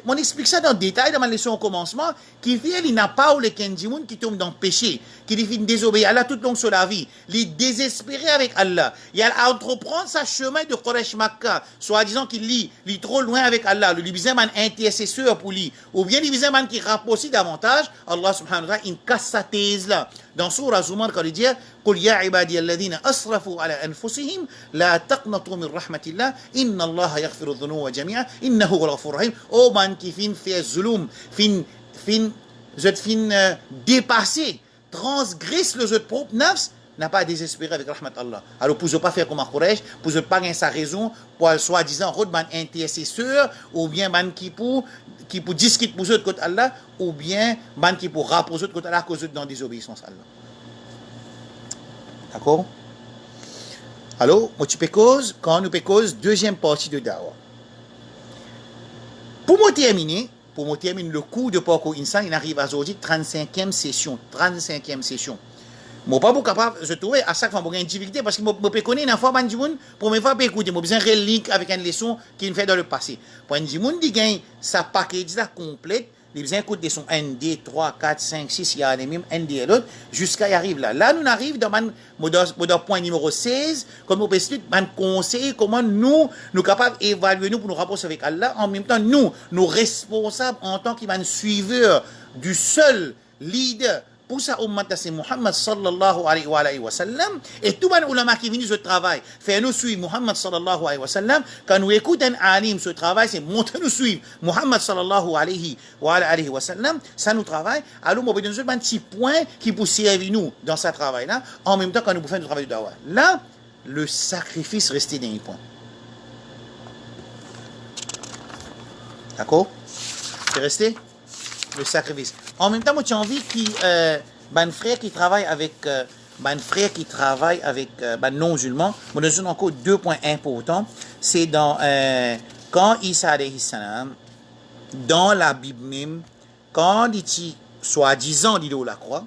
on explique ça dans le détail dans ma leçon au commencement, qui fait il n'a pas ou les Kenjimoun qui tombent dans le péché, qui fait désobéir à Allah tout long sur la vie, il désespéré avec Allah, il a entreprendre sa chemin de Quraish Makkah, soi-disant qu'il lit trop loin avec Allah, le libisé man intercesseur pour lui, ou bien libisé man qui rapproche davantage, Allah subhanahu wa ta'ala, il casse sa thèse là. Dans Surah Zumar, quand il dit قل يا عبادي الذين أسرفوا على أنفسهم لا تقنطوا من رحمة الله إن الله يغفر الذنوب جميعا إنه هو الغفور الرحيم. Oh man qui fin fait zulum, fin dépasser, transgresse le autres propre nafs, n'a pas à désespérer avec rahmat Allah. Alors, pour ne pas faire comme un Quraysh, pour ne pas gagner sa raison, pour soi-disant, ban intercesseur, ou bien ban qui pour discuter pour eux contre Allah, ou bien ban qui pour rapprocher contre Allah, à cause de dans désobéissance à Allah. D'accord? Alors, moi, tu peux cause, quand nous peux cause, deuxième partie de Dawa. Pour me terminer le cours de Parcours Insan, il arrive à aujourd'hui 35e session. 35e session. Moi, pas capable, je trouvais à chaque fois, j'ai une difficulté parce que je peux connaître une fois, première fois, écouter, j'ai besoin de link avec une leçon qui me fait dans le passé. Pour un monde qui gagne sa package là complète, il besoin d'écouter des sons ND, 3, 4, 5, 6, il y a les mêmes ND et l'autre, jusqu'à y arriver là. Là, nous arrivons dans mon point numéro 16, comme on peut expliquer, un conseil, comment nous capables d'évaluer nous pour nous rapprocher avec Allah. En même temps, nous responsables en tant que suiveurs du seul leader. Pour ça, c'est Muhammad sallallahu alayhi wa sallam. Et tout le ulama qui vient ce travail, fait nous suivre Muhammad sallallahu alayhi wa sallam. Quand nous écoutons un alim, ce travail, c'est montrer nous suivre Muhammad sallallahu alayhi wa sallam. Ça nous travaille. Alors, on va donner un petit point qui peut servir nous dans ce travail-là. En même temps, quand nous faisons le travail de dawa. Là, le sacrifice restait dans les points. D'accord? C'est resté? Le sacrifice. En même temps, moi, j'ai envie que frère qui travaille avec non-musulmans, moi, je donne encore 2 points importants. C'est dans quand Isa alayhi salam, dans la Bible même, quand il dit soi-disant il la croix,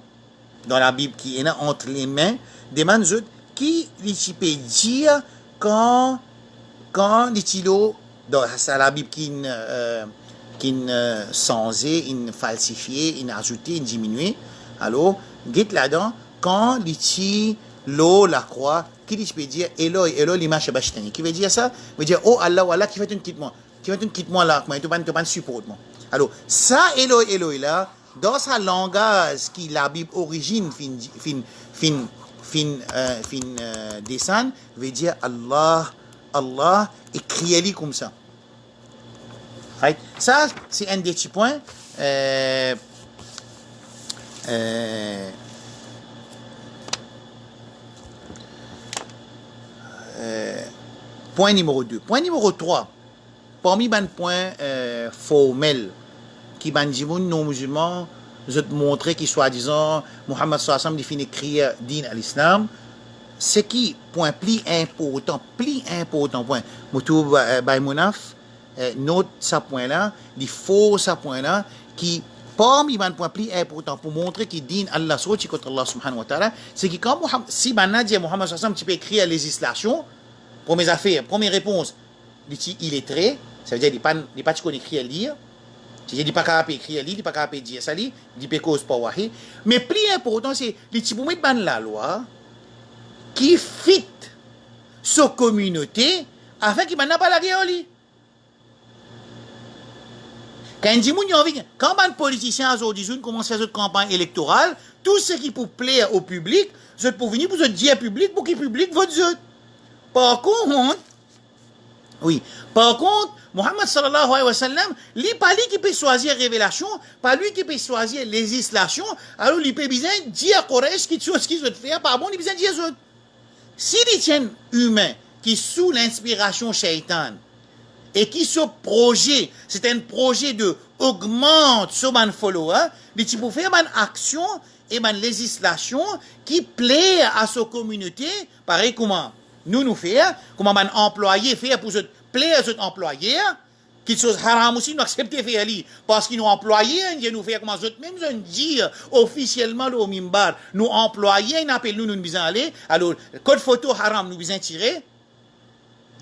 dans la Bible qui est là entre les mains des manzut, qui il peut dire quand il dit dans la Bible qui changé, falsifié, ajouté, diminué. Alors, dites là-dedans, quand il dit l'eau, la croix, qui dit, je peux dire, Eloi, l'image Bashtani. Qui veut dire ça? Veut dire, oh Allah, Allah, qui fait une quitte-moi. Qui fait une quitte-moi là, qui fait un support. Alors, ça, Eloi là, dans sa langage, qui la Bible origine, descend, veut dire Allah, et crier comme ça. Right? Ça, c'est un des petits points. Point numéro 2. Point numéro 3. Parmi les points formels qui dit non musulmans, je te montrer qu'il soi-disant Muhammad sallallahu alayhi wa sallam définit din à l'islam. C'est qui point plus important point. Moutou Baymounaf. Note ce point-là, il faut ce point-là, qui, parmi les points plus importants pour montrer qu'il dit Allah contre Allah subhanahu wa ta'ala, c'est que quand si Muhammad sallallahu alayhi wa sallam, tu peux écrire la législation, première réponse, il est très, ça veut dire qu'il n'est pas écrit à lire, il n'est pas capable d'écrire à lire, il n'est pas capable de dire ça, il peut cause pas wahi. Mais plus important, c'est qu'il pour mettre la loi qui fit sa communauté afin qu'il n'a pas la guerre. Quand un politicien aujourd'hui commence à faire une campagne électorale, tout ce qui peut plaire au public, c'est pour venir pour se dire public, pour qu'il public vote. Par contre, Muhammad sallallahu alayhi wa sallam, il pas lui qui peut choisir révélation, pas lui qui peut choisir législation, alors il peut bien dire à Quraysh qui chose qu'il veut faire, pas bon, il peut bien dire ça. Si les tiennent humains qui sous l'inspiration shaitan, et qui ce projet, c'est un projet de augmente ce man follower, mais tu peux faire une action et une législation qui plaît à sa communauté, pareil comment nous faire, comment un employé fait pour plaire à cet employé, qui chose haram aussi, nous accepter faire lui, parce qu'ils nous employés, nous faire comment même je dire officiellement au mimbar, nous employés, nous appellent nous besoin aller, alors code photo haram nous besoin tirer.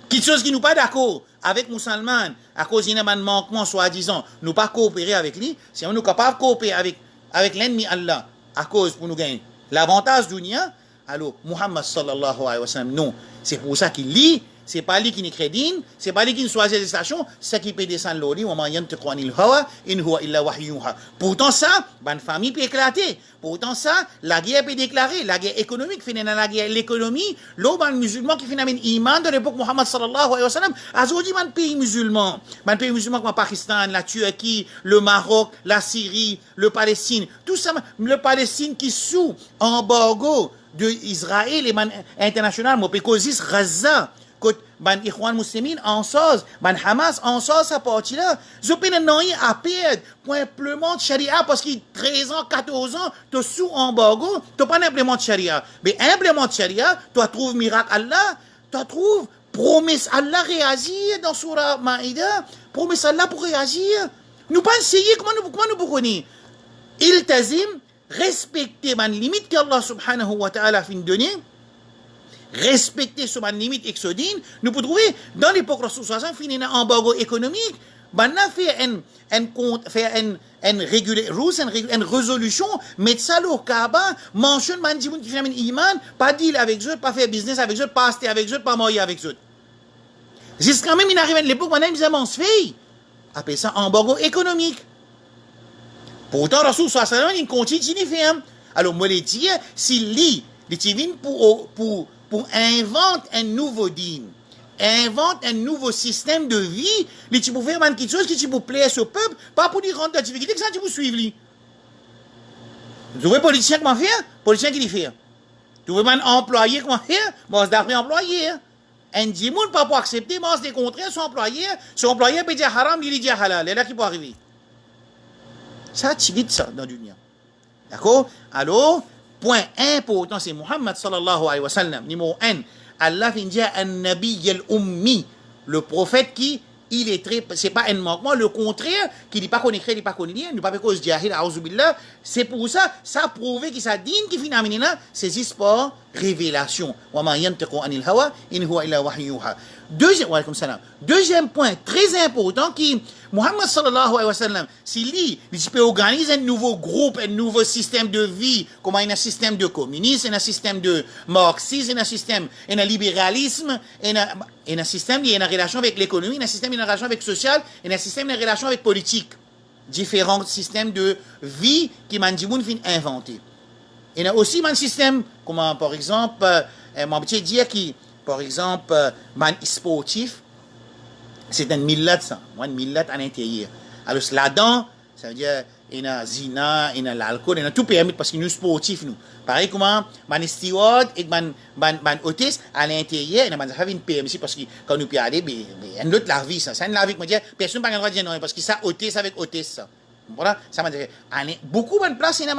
Quelque chose qui nous pas d'accord avec musulman, à cause d'un manquement soi-disant, nous pas coopérer avec lui, si on est capable de coopérer avec l'ennemi Allah, à cause pour nous gagner l'avantage du dunya, alors Muhammad sallallahu alayhi wa sallam, non. C'est pour ça qu'il lit, c'est pas lui qui nous crédit, c'est pas lui qui nous choisit les stations, c'est qui peut descendre l'eau, wa ma yantiqu anil hawa, in huwa illa wahyuha. Pourtant ça, bonne famille peut éclater. Pourtant ça, la guerre peut déclarer, la guerre économique, finalement la guerre, l'économie, l'eau, ban musulman qui finalement iman de l'époque Muhammad sallallahu alayhi wa sallam, azodi man pays musulman comme le Pakistan, la Turquie, le Maroc, la Syrie, le Palestine, tout ça, le Palestine qui sous embargo de Israël et man international, mo pe causes Gaza, que ban Ikhwan Muslimin en chose, ban Hamas en chose sa partie là, je peux non à perdre pour implémenter Sharia parce qu'il 13 ans, 14 ans, tu sous embargo, tu pas implémenter Sharia. Mais implémente Sharia, tu trouves miracle Allah, tu trouves promesse Allah réagir dans Surah Maïda, promesse Allah pour réagir. Nous pas essayer comment nous pouvons il tazim respecter man limite qu'Allah subhanahu wa ta'ala fin donner, respecter ce man limite exodine, nous pouvons trouver dans l'époque Rasul sallallahu alayhi wa sallam un embargo économique, ben a fait une résolution, mettre ça au Kaaba, mentionne man dimoun qui fait un iman, pas deal avec eux, pas faire business avec eux, pas acheter avec eux, pas marier avec eux. Jusqu'à même il arrive à l'époque, on a mis se fait. Appelle ça embargo économique. Pourtant, Rasul sallallahu alayhi wa sallam, il continue de faire. Alors, moi, je dis, s'il lit, il vient pour inventer un nouveau din, invente un nouveau système de vie, il peut faire quelque chose qui peut plaire au peuple, pas pour lui rendre la difficulté, que ça, tu peux suivre lui. Tu vois, politicien comment faire? Politicien qui le fait. Tu vois, un employé comment faire? Bon, c'est d'après employé. Un dimoun pas pour accepter, mais c'est des contraires, son employé peut dire haram, il dit halal, et là qui peut arriver. Ça, tu dis ça dans le dunya. D'accord? Alors, point important, c'est Muhammad sallallahu alayhi wa sallam. Numéro 1, Allah finit un nabi al-ummi, le prophète qui, il est très, c'est pas un manquement, le contraire, qui dit pas qu'on écrit, il dit pas qu'on lit, il dit pas cause jahil, a'uzubillah, c'est pour ça, ça prouve que ça digne qui finalement là, c'est juste par révélation. Wa ma yantiqu anil hawa, in huwa illa wahyuha. Deuxième point très important qui, Muhammad sallallahu alayhi wa sallam, s'il dit, il peut organiser un nouveau groupe, un nouveau système de vie, comme un système de communisme, un système de marxisme, un système, un libéralisme, un système qui a une relation avec l'économie, un système qui a une relation avec le social, un système qui a une relation avec politique. Différents systèmes de vie qui Mandimoun fin inventé. Il y a aussi un système, comme par exemple, mon petit dire qui, par exemple, man sportif, c'est un millat, ça. Un millat à l'intérieur. Alors, là-dedans, ça veut dire, il y a zina, il y a l'alcool, il y a tout permis parce qu'il nous sportif, nous. Pareil, comment, man steward et man hôtesse à l'intérieur, il y a une permis parce que quand nous peut aller, il y a une autre la vie, ça. C'est une la vie que je dis, personne n'a pas le droit de dire non, parce que ça, hôtesse avec hôtesse, ça. Voilà, ça m'a dit, beaucoup de place, il y a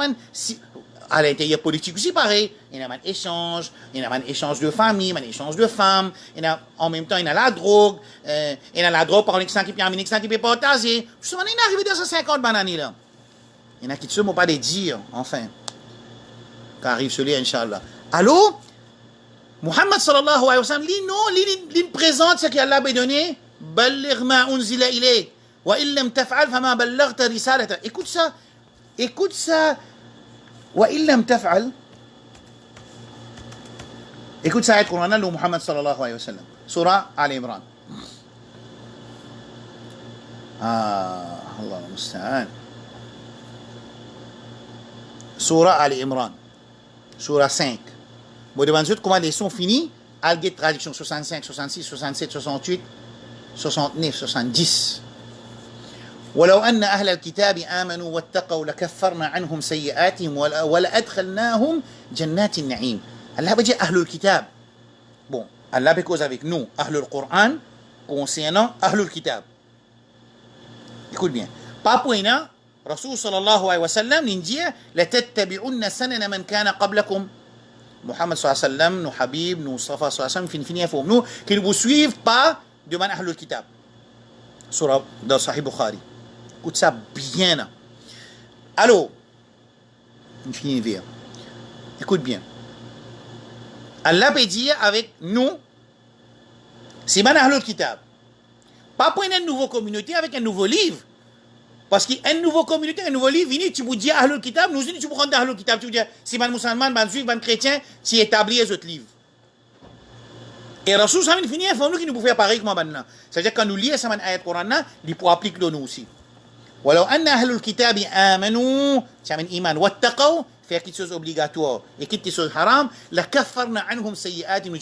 à l'intérieur politique aussi pareil, il y a un échange, il y a un échange de famille, un échange de femmes, il y a, en même temps il y a la drogue, il y a la drogue par un extant qui peut partager. Justement, il est arrivé dans ces 50 bananes là. Il y en a qui ne sont pas des dire, enfin, qu'arrive celui-là, Inch'Allah. Allô? Muhammad sallallahu alayhi wa sallam, il présente ce qu'Allah a donné, balligh ma unzila ilayk, wa illam taf'al fama ballaghta risalata. Écoute ça. وإن لم تفعل écoute ça ayat Qur'an de Muhammad sallallahu alayhi wa sallam surah Al-Imran Allah musta'an surah Al-Imran surah 5 bon devant nous comment les sons finis algue traduction 65 66 67 68 69 70 ولو أن أهل الكتاب آمنوا واتقوا لكفرنا عنهم سيئاتهم ولأدخلناهم جنات النعيم. Allah veut dire Ahlul Kitab. Bon, Allah veut cause avec nous, Ahlul Qur'an, concernant Ahlul Kitab. Écoute bien. Pas pour rien, Rasul sallallahu alayhi wa sallam nous dit لتتبعن سنن من كان قبلكم. Muhammad sallallahu alayhi wa sallam, nos Habib, nos Mustafa sallallahu alayhi wa sallam, finir pour nous, qu'ils ne vous suivent pas devant Ahlul Kitab. Surah dans Sahih Bukhari. Écoute ça bien. Là. Alors, une finie vert. Écoute bien. Allah peut dire avec nous, c'est man Ahlul Kitab. Pas pour une nouvelle communauté avec un nouveau livre. Parce qu'une nouvelle communauté, un nouveau livre, tu peux dire Ahlul Kitab, nous tu peux prendre Ahlul Kitab, tu peux dire, c'est man musulman, man juif, man chrétien, tu établis les autres livres. Et Rasul Samin finit, il faut nous qui nous pouvons faire pareil comme maintenant. C'est-à-dire quand nous lisons cette ayat Coran, il faut appliquer nous aussi. ولو أن أهل الكتاب آمنوا من إيمان واتقوا faire quelque chose obligatoire et quelque chose haram, la kaffarna anhum sayyi'at, nous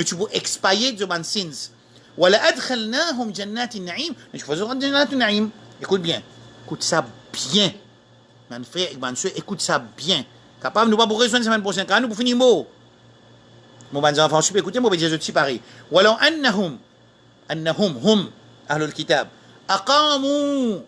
pouvons expier de man sins. Wala adkhalnahum jannatin na'im, nous faisons jannatin na'im. Écoute bien, écoute ça bien. Mon frère et ma soeur, écoute ça bien. Capable, nous pas pour rejoindre la semaine prochaine, car nous pour finir mot. Mon bon enfant, je peux écouter, moi, je suis pareil. Wala annahum, hum, ahlul kitab, aqamu.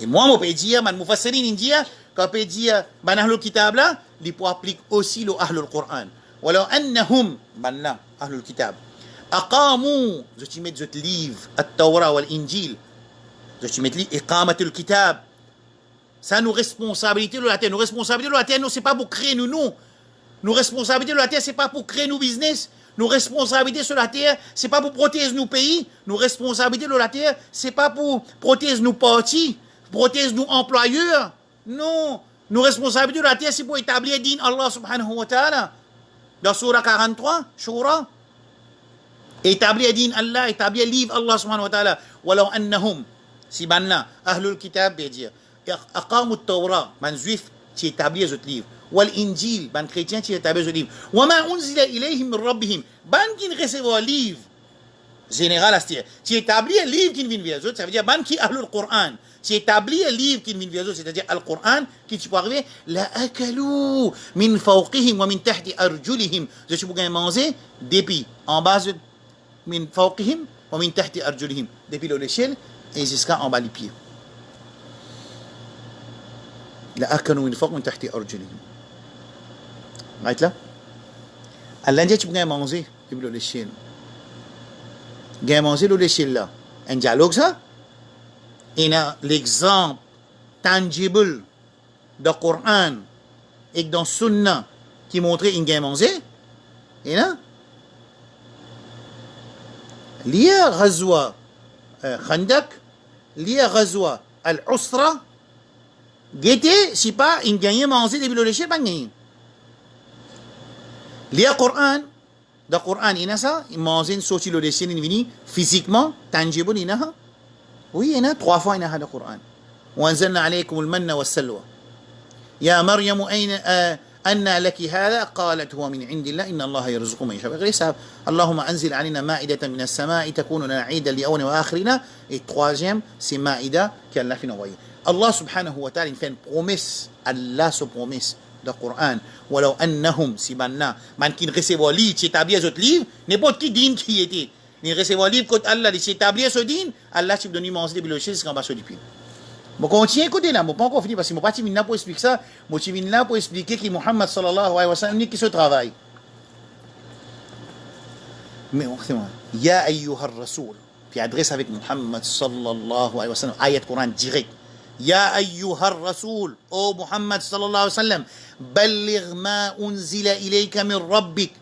Et moi, je peux dire, man mufassirin india, quand peut dire ban ahlul kitab là, il peut appliquer aussi le ahlul Qur'an. Walau annahum ban là ahlul kitab aqamu, je te mets ce livre at-Tawra wal Injil, je te mets iqamatul kitab. Ça nous responsabilité de la terre, nous responsabilité de la terre, nous c'est pas pour créer nous non. Nous responsabilité de la terre, c'est pas pour créer nos business. Nos responsabilités sur la terre, c'est pas pour protéger nos pays. Nos responsabilités de la terre, c'est pas pour protéger nos partis, protéger nos employeurs. Non, nos responsabilités de la terre, c'est pour établir din Allah subhanahu wa ta'ala. Dans Surah 43, Shura, établir din Allah, établir livre Allah subhanahu wa ta'ala. Walau annahum, si banna, ahlul kitab, veut dire, aqamu Tawra, man juif, qui établit ce livre. Wal Injil, ban chrétien, qui établit ce livre. Wama unzila ilayhim min rabbihim, ban qui recevait un livre général à ce dire, qui établit un livre qui vient vers eux, ça veut dire ban qui ahlul Qur'an. Qui établit un livre qui vient vers eux, c'est-à-dire Al-Qur'an, qui tu peux arriver, la akalu min fawqihim wa min tahti arjulihim. Je suis pour manger depuis en bas de min fawqihim wa min tahti arjulihim, depuis l'échelle et jusqu'à en bas les pieds. La akalu min fawq min tahti arjulihim. Right là? Allah dit tu peux manger depuis l'échelle. Gain manger l'échelle là. Un dialogue ça? Et l'exemple tangible du Coran et dans Sunna qui montrait une gain manger, et là, l'ia Ghazwa Khandak, l'ia Ghazwa Al-Usra, guettez, si pas une gain manger depuis le léché, pas gain. L'ia Coran, dans Coran, il y a ça, il mange une sortie le léché, il vient physiquement, tangible, il y a ça. Oui, il y a 3 fois dans le Coran. وأنزلنا عليكم المن والسلوى يا مريم أين أن لك هذا قالت هو من عند الله إن الله يرزق من يشاء بغير حساب اللهم أنزل علينا مائدة من السماء تكون لنا عيدا لأولنا وآخرنا. Et troisième, c'est Maïda qu'Allah fait envoyer. Allah subhanahu wa ta'ala fait une promesse. Allah se promesse dans le Coran. ولو أنهم سبنا من qui recevait livre, qui établit ce livre, n'importe qui dit qui était. Ni recevoir livre quand Allah dit établir ce din, Allah tu donne manger des bilochés jusqu'en bas du pied. Bon, continue écouter là, bon pas encore fini parce que mon parti vient là pour expliquer ça, moi je viens là pour expliquer que Muhammad sallallahu alayhi wa sallam dit qu'il se travaille. Mais on sait ya ayyuhar rasoul, puis adresse avec Muhammad sallallahu alayhi wa sallam, ayat Coran direct. Ya ayyuhar rasoul, oh Muhammad sallallahu alayhi wa sallam, balligh ma unzila ilayka min rabbik.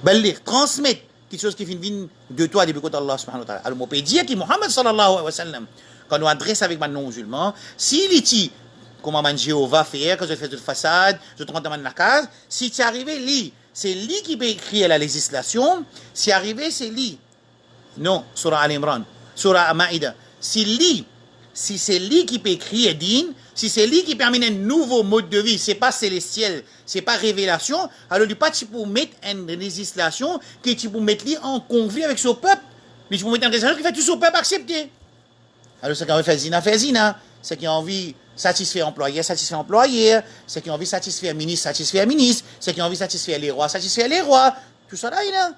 Balligh, transmettre quelque chose qui vient de toi depuis que Allah subhanahu wa ta'ala. Alors, on peut dire que Muhammad sallallahu alayhi wa sallam, quand on adresse avec un non-musulman, s'il dit, comment Jéhovah fait, quand je fais de façade, je te rentre dans la case, si tu es arrivé, lui, c'est lui qui peut écrire la législation, si arrivé, c'est lui. Non, Surah Al-Imran, Surah Maïda. Si c'est lui qui peut écrire din, si c'est lui qui permet un nouveau mode de vie, c'est pas célestiel, c'est pas révélation, alors du pas tu peux mettre une législation que tu peux mettre lui en conflit avec son peuple, mais tu peux mettre une législation qui fait tout son peuple accepter. Alors ceux qui ont envie de faire zina, ceux qui ont envie de satisfaire employé, ceux qui ont envie de satisfaire ministre, ceux qui ont envie de satisfaire les rois, tout ça là, il a.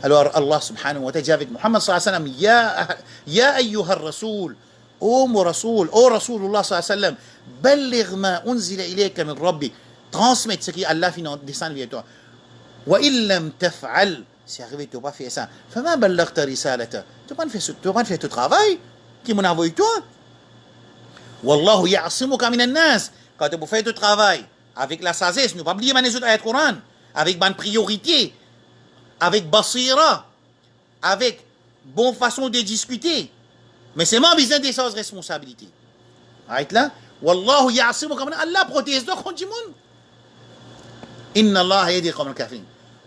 Alors Allah subhanahu wa ta'ala dit avec Muhammad sallallahu alayhi wa sallam, ya ayyuhar rasoul, ô mon rasoul, ô Rasulullah sallallahu alayhi wa sallam, balligh ma unzila ilayka min rabbik, transmettre ce qui Allah fait descendre vers toi. Wa illam taf'al, si arrivé tu n'as pas fait ça, fama ballaghta risalata, tu n'as pas fait ton travail qui m'a envoyé toi. Wallahu ya'simuka minan nas, quand tu fais ton travail avec la sagesse, ne pas oublier les autres ayats Coran, avec bonne priorité, avec basira, avec bonne façon de discuter. Mais c'est mon besoin des sans responsabilité. Arrête là. Wallahu ya'simuka min Allah protège toi contre le monde. Inna Allah yadi qawm al-kafirin.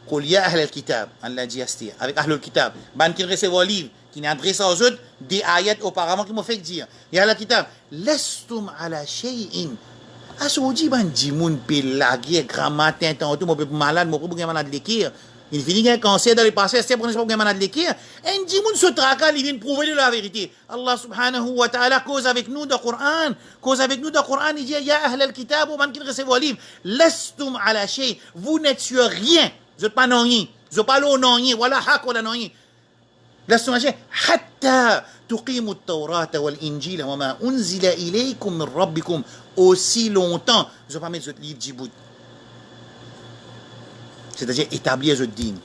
Qul ya ahl al-kitab, Allah dit avec ahl al-kitab, ban qui recevent le livre, qui n'adresse aux autres des ayats auparavant qui m'ont fait dire. Ya ahl al-kitab, lastum ala shay'in. Asoji ban dimoun pe lagye gramatin tantôt mo pe malade, mo pe malade l'écrire. Il finit qu'un cancer dans le passé, c'est pour ne pas malade l'écrire. Un dimoun se traque, il vient prouver de la vérité. Allah subhanahu wa ta'ala cause avec nous dans le Coran. Cause avec nous dans le Coran, il dit ya ahl al-kitab, ou man qui recevent le livre, lastum ala shay, vous n'êtes sur rien. Vous n'êtes pas non rien. Vous n'êtes pas l'eau non rien. Voilà haq wala non rien. lastum ala shay, hatta tuqimu at-taurata wal-injil wa ma unzila ilaykum min rabbikum. Aussi longtemps, vous n'avez pas mis votre livre djibout. C'est-à-dire établir votre dîme.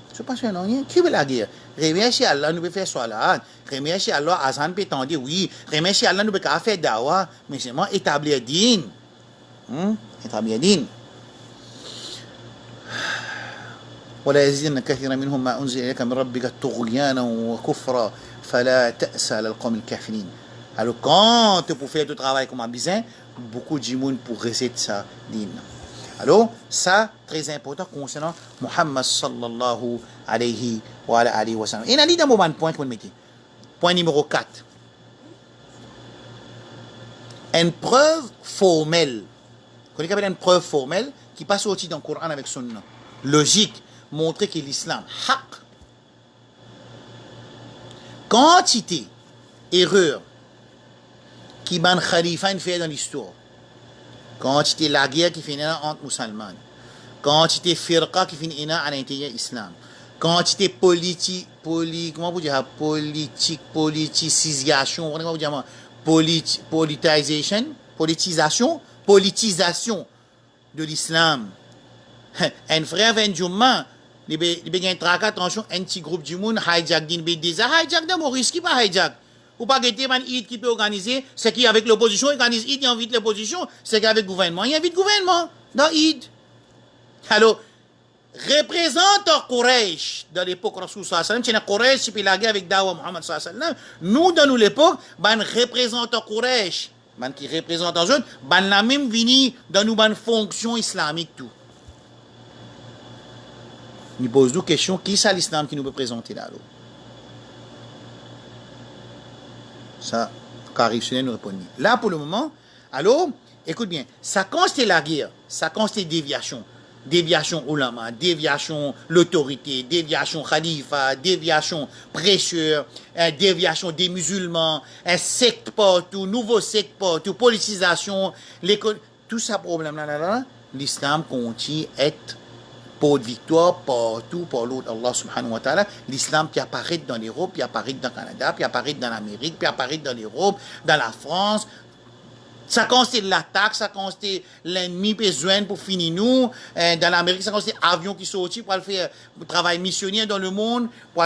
Je ne sais pas si on a rien. Qui veut la guerre? Remercier Allah, nous pouvons faire salat. Remercier Allah, Azan peut tendre, oui. Remercier Allah, nous pouvons faire dawa. Mais c'est moi établir dîme. Établir dîme. ولا يزيدن كثيرا منهم ما أنزل إليك من ربك طغيانا وكفرا فلا تأسى على القوم الكافرين. Alors quand pour faire du travail comme un bizin, beaucoup de gens pour rester ça dîme. Alors, ça, très important concernant Muhammad sallallahu alayhi wa sallam. Et il y a un moment point qu'on met. Point numéro 4. Une preuve formelle. Qu'on appelle une preuve formelle qui passe aussi dans le Coran avec son nom. Logique, montrer que l'islam, haq. Quantité, erreur, qui ban Khalifa fait dans l'histoire. Quantité la guerre qui finit entre musulmans, quantité firqa qui finit à l'intérieur de l'islam, quantité comment vous dire, politisation, comment vous dire, politisation de l'islam. Un frère un Jumma, il y a un tracat, attention, un petit groupe du monde, hijack d'une bêtise, hijack de Maurice, qui pas hijack? Ou pas que man Eid qui peut organiser, c'est qui avec l'opposition organise Eid, il invite l'opposition, c'est qu'avec le gouvernement, il invite le gouvernement dans Eid. Alors, représentant Quraysh dans l'époque Rasul sallallahu alayhi wa sallam, c'est Quraysh qui peut la guerre avec Dawa Muhammad sallallahu alayhi wa sallam. Nous, dans l'époque, ban représentant Quraysh, ban qui représente en jeu, ban la même vini dans nos ban fonction islamique tout. Nous posons deux questions, qui c'est l'islam qui nous peut présenter là? Ça, carré nous répond. Là, pour le moment, alors, écoute bien, ça constate la guerre, ça constate déviation. Déviation ulama, déviation l'autorité, déviation khalifa, déviation prêcheur, déviation des musulmans, un secte partout, nouveau secte partout, politisation, l'école, tout ça problème là, l'islam continue être pour de victoire partout pour l'autre Allah subhanahu wa ta'ala. L'islam qui apparaît dans l'Europe, qui apparaît dans le Canada, qui apparaît dans l'Amérique, qui apparaît dans l'Europe, dans la France. Ça constate l'attaque, ça constate l'ennemi besoin pour finir nous. Dans l'Amérique, ça constate avion qui sortit pour faire travail missionnaire dans le monde, pour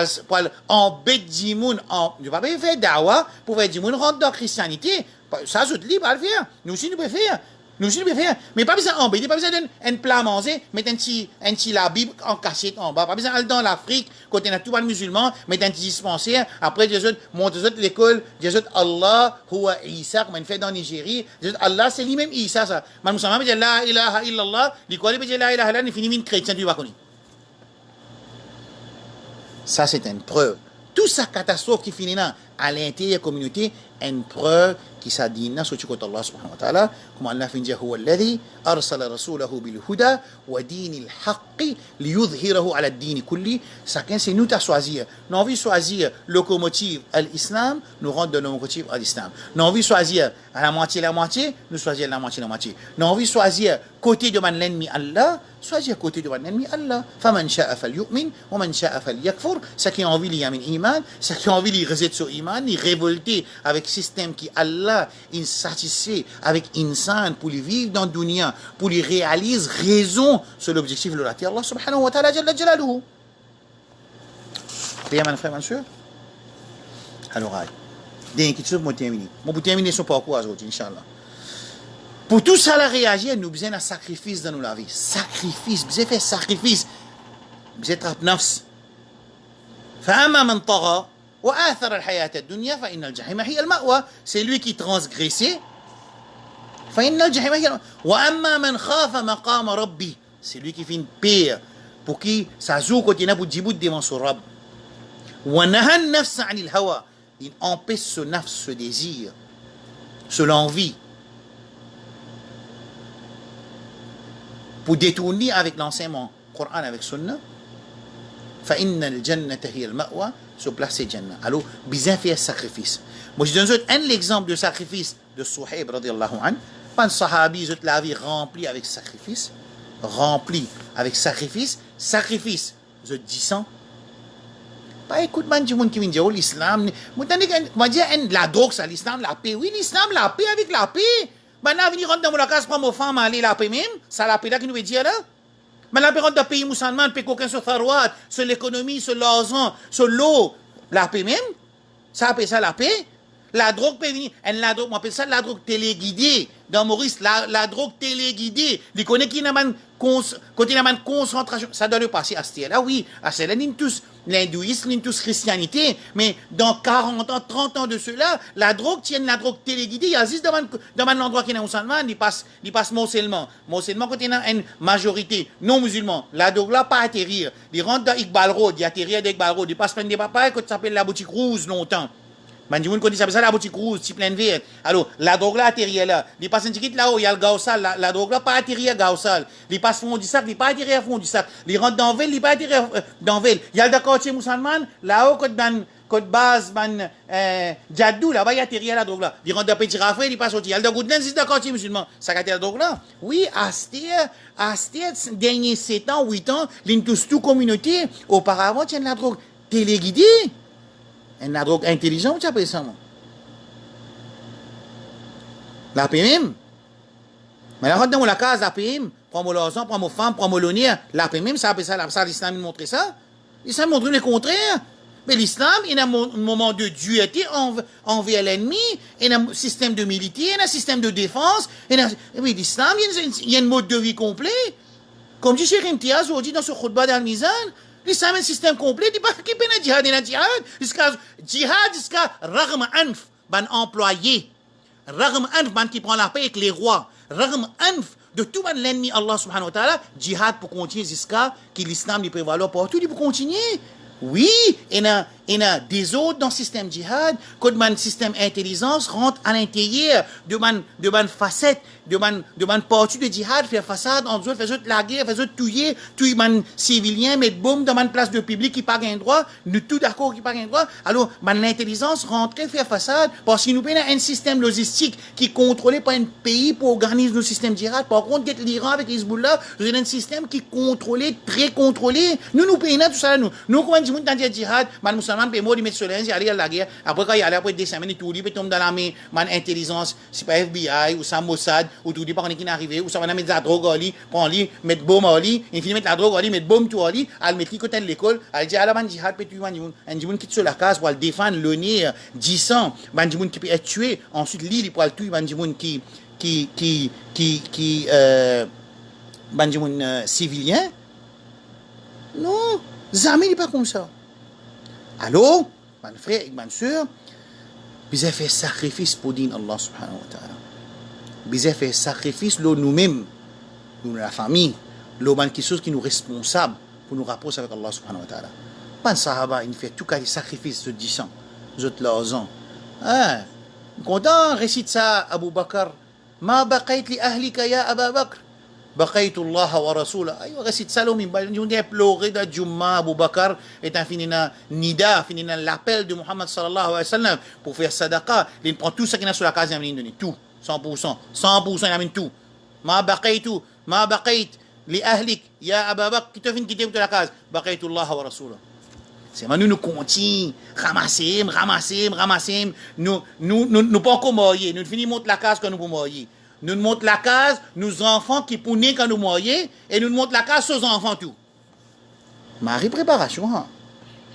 embêter du monde. Je ne vais pas faire dawa pour faire du monde rentrer dans la christianité. Ça, je te dis, pas le faire. Nous aussi, nous pouvons faire. Nous aussi, nous pouvons faire. Mais pas besoin d'embêter, pas besoin d'un plat manger, mettre un petit la Bible en cachette en bas. Pas besoin d'aller dans l'Afrique, quand on a tout le musulman, mettre un petit dispensaire. Après, Jésus monte l'école, Jésus Allah, huwa Isa, comme on fait dans Nigeria. Jésus Allah, c'est lui-même Isa, ça. Mais musulman, il dit la ilaha illallah, il dit la ilaha illallah, il finit une chrétien, tu vas connaître. Ça, c'est une preuve. Toute sa catastrophe qui finit là, à l'intérieur de la communauté, une preuve qui s'adina sur Allah subhanahu wa ta'ala, comme Allah finit huwa alladhi arsala rasulahu bil huda wa dinil haqqi liyudhhirahu ala ad-din kulli. Chacun c'est nous à choisir. Nous envie choisir locomotive à l'islam, nous rentre de locomotive à l'islam. Nous envie choisir à la moitié, nous choisir la moitié. Nous envie choisir côté de l'ennemi Allah, choisir côté de l'ennemi Allah. Faman sha'a falyu'min wa man sha'a falyakfur. Ce qui a envie d'y avoir iman, ce qui a envie d'y rester sur iman, d'y révolter avec système qui Allah insatisfait avec insan pour les vivre dans le dunya, pour les réaliser raison sur l'objectif de la terre Allah subhanahu wa ta'ala jalla jalaluhu. Bien mon frère, mon soeur. Alors, des questions pour terminer. Moi pour terminer son parcours aujourd'hui, inchallah. Pour tout ça, la réagir, nous besoin d'un sacrifice dans nos vie. Sacrifice, besoin faire sacrifice. Besoin trap nafs. فأما من طغى وآثر الحياة الدنيا فإن الجحيم هي المأوى. C'est lui qui transgressait. فإن الجحيم هي المأوى. وأما من خاف مقام ربي c'est lui qui fait une paix pour qui ça joue quand il a pour djibout devant son rab. Wa nahan nafsa anil hawa, il empêche ce nafs, ce désir, ce l'envie, pour détourner avec l'enseignement Coran, avec Sunna. Fa inna al-jannata hiya al-ma'wa, se placer Jannah. Alors, bizarre fait un sacrifice. Moi, je donne un exemple de sacrifice de Suhaib, radiallahu anhu. Pas un sahabi, la vie remplie avec sacrifice. Rempli avec sacrifice. Sacrifice, je dis ça. Pas écoute, man, tu qui vient l'islam. Moi, dire la drogue, ça, l'islam, la paix. Oui, l'islam, la paix avec la paix. Maintenant, venir rentrer dans la case, prendre mon femme, aller la paix même. Ça, la paix là, qui nous veut dire là. Mais la période de pays musulman, peut qu'aucun sur Farouat, sur l'économie, sur l'argent, sur l'eau, la paix même, ça appelle ça la paix. La drogue peut venir, la drogue, on appelle ça la drogue téléguidée. Dans Maurice, la drogue téléguidée. Il connaît qu'il y a une concentration. Ça doit le passer à ce là, oui. À ce là, nous tous l'hindouisme, nous tous christianité. Mais dans 40 ans, 30 ans de cela, la drogue tient la drogue téléguidée. Il y a juste dans l'endroit qui est musulman, il passe musulman. Musulman, quand il y a une majorité non musulman, la drogue là, pas atterrir. Il rentre dans Iqbal Road, il atterrit dans Iqbal Road, il passe plein de papayes, quand ça s'appelle la boutique rouge longtemps. Quand il s'appelle ça la boutique rouge, c'est plein de verre. Alors, la drogue là atterrit là. Il passe un ticket là-haut, il y a le gausal. La drogue là pas atterri à gausal. Il passe fond du sac, il pas atterri à fond du sac. Il rentre dans ville, il pas atterri dans ville. Il y a le quartier musulman, là-haut, côte base, Djadou, là-bas, il atterri à la drogue là. Il rentre dans Petit Raphaël, il passe au il y a le Goudlan, c'est le quartier musulman. Ça atterri à la drogue là. Oui, à ce dernier 7 ans, 8 ans, l'intous tout communauté, auparavant, il y a la drogue téléguidée. La drogue intelligente, tu appelles ça, moi. La PM. Mais la rentre dans la case, la PM, prends-moi l'argent, prends-moi femme, prends-moi l'honneur. La PM, ça appelle ça, l'islam, il montre ça. L'islam montre le contraire. Mais l'islam, il a un moment de dualité envers l'ennemi, il a un système de militaire, il a un système de défense. Oui, l'islam, il y a un mode de vie complet. Comme dit Cheikh Imtiaz aujourd'hui dans ce khutbah d'Al-Mizan, l'islam est un système complet, il n'y a pas qui peut être djihad et djihad. Jusqu'à Raghm Anf, ban employé. Raghm Anf, ban qui prend la paix avec les rois. Raghm Anf, de tout l'ennemi Allah subhanahu wa ta'ala, djihad pour continuer jusqu'à que l'islam lui prévaloir partout, il pour continuer. Oui, il y a des autres dans le système djihad, quand le système intelligence rentre à l'intérieur de man facette, de man partie de djihad, faire façade, en dessous, faire la guerre, faire tuer man civilien, mettre bombe dans man place de public qui pas gain droit, nous tout d'accord qui pas gain droit. Alors, l'intelligence rentre faire façade, parce qu'il nous a un système logistique qui est contrôlé par un pays pour organiser nos systèmes djihad. Par contre, l'Iran avec Hezbollah, c'est un système qui est contrôlé, très contrôlé. Nous payons tout ça, nous comment dit, dans le djihad, man musulman, peut mort, il met sur l'air, il aller à la guerre. Après, quand il allait après 2 semaines, tout, il peut tomber dans la main, man intelligence, c'est pas FBI, ou ça Mossad, ou tout, il pas qui est arrivé, ou ça va mettre la drogue au lit, prendre lit, mettre bombe au lit, il finit mettre la drogue au lit, mettre bombe tout au lit, elle met côté de l'école, elle dit, alors, man djihad, peut tuer, un djihad qui sur la case pour le défendre, l'honneur, 10 ans, man djihad qui peut être tué, ensuite, lui, il peut le tuer, man djihad man djihad civilien. Non, jamais il n'est pas comme ça. Alors, mon frère et ma soeur, vous avez fait sacrifice pour dire Allah subhanahu wa ta'ala. Vous avez fait sacrifice nous-mêmes, nous la famille, quelque chose qui nous est responsable pour nous rapprocher avec Allah subhanahu wa ta'ala. Pas de sahaba, il fait tout cas des sacrifices de 10 ans, de l'argent. Ah, content, récite ça, Abu Bakr. Ma baqayt li ahlika ya Abu Bakr. بقيت الله ورسوله ايوه غسيت سالو من بعد on a pleuré de Jumma Abu Bakr est un finina nida finina l'appel de Muhammad sallallahu alayhi wa sallam pour faire sadaqa il prend tout ce qu'il a sur la case il donne tout 100% il amène tout ما بقيت لأهلك يا أبا بكر qui te fin quitter la case بقيت الله ورسوله c'est maintenant nous continuons ramasser nous pas encore mourir nous finissons la case quand nous pour mourir. Nous montrons la case, nos enfants qui pour naître quand nous mourions, et nous montrons la case aux enfants tout. Marie préparation, hein.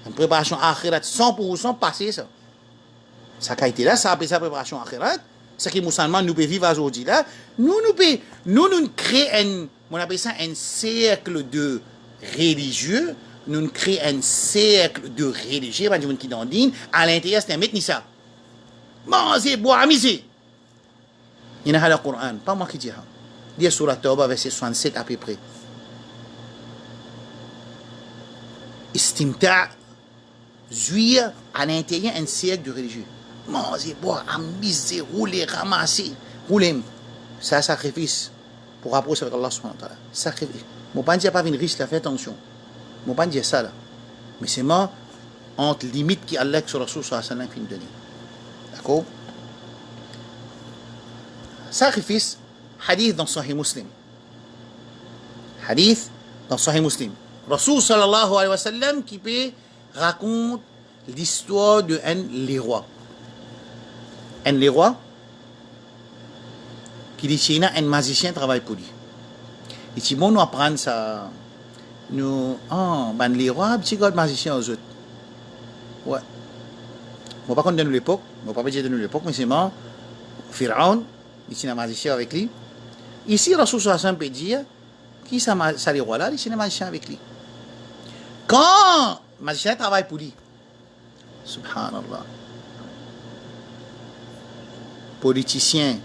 Une préparation akhirat 100% passé ça. Ça a été là, ça appelle ça préparation akhirat. Ce qui musulman nous peut vivre aujourd'hui là. Nous créons on appelle ça un cercle de religieux. Nous créons un cercle de religieux, qui dans dîne, à l'intérieur c'est un métnissa. Manger, boire, miser. Il y a le Coran, pas moi qui dis. Il y a sur la Tauba, verset 67 à peu près. istimta', jouir à l'intérieur un siècle de religieux. Manger, boire, amuser, rouler, ramasser, rouler. C'est un sacrifice pour rapprocher avec Allah subhanahu wa ta'ala. Sacrifice. Mon pas dire pas une riche, là, fais attention. Mon pas dire ça là. Mais c'est moi entre limites qui Allah sur Rasul sallallahu alayhi wa sallam donné. D'accord? Sacrifice, hadith dans Sahih Muslim. Hadith dans Sahih Muslim. Rasul sallallahu alayhi wa sallam qui peut raconte l'histoire de les rois. Un les rois qui dit qu'il y a un magicien qui travaille pour lui. Et si bon, nous apprenons ça, nous, ben les rois, petit gars de magicien aux autres. Ouais. Bon, par contre, de l'époque, bon, pas dire de l'époque, mais c'est moi, Pharaon, il y a un magicien avec lui. Ici, Rasul sallallahu alayhi wa sallam peut dire, qui ça les rois là, il y a un magicien avec lui. Quand le magicien travaille pour lui, subhanallah, politicien,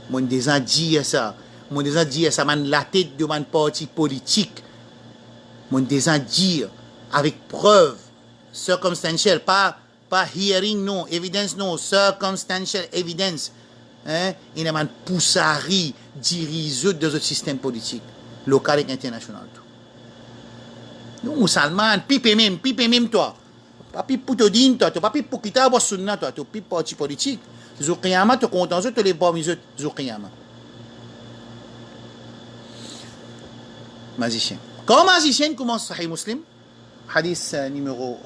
mon déjà dit ça, man la tête de mon parti politique, mon déjà dit avec preuve, circumstantial, pas hearing, non, evidence, non, circumstantial evidence, hein, il y a un poussari dirigé de notre système politique, local et international. Nous, musulmans, pipe même toi. Pas pipe pour te dire, toi, pas pipe pour quitter la sunna, toi, tu pipe parti politique. Zoukiyama, tu comptes en eux, tu les bois, mais Zoukiyama. Magicien. Quand magicien commence Sahih Muslim, hadith numéro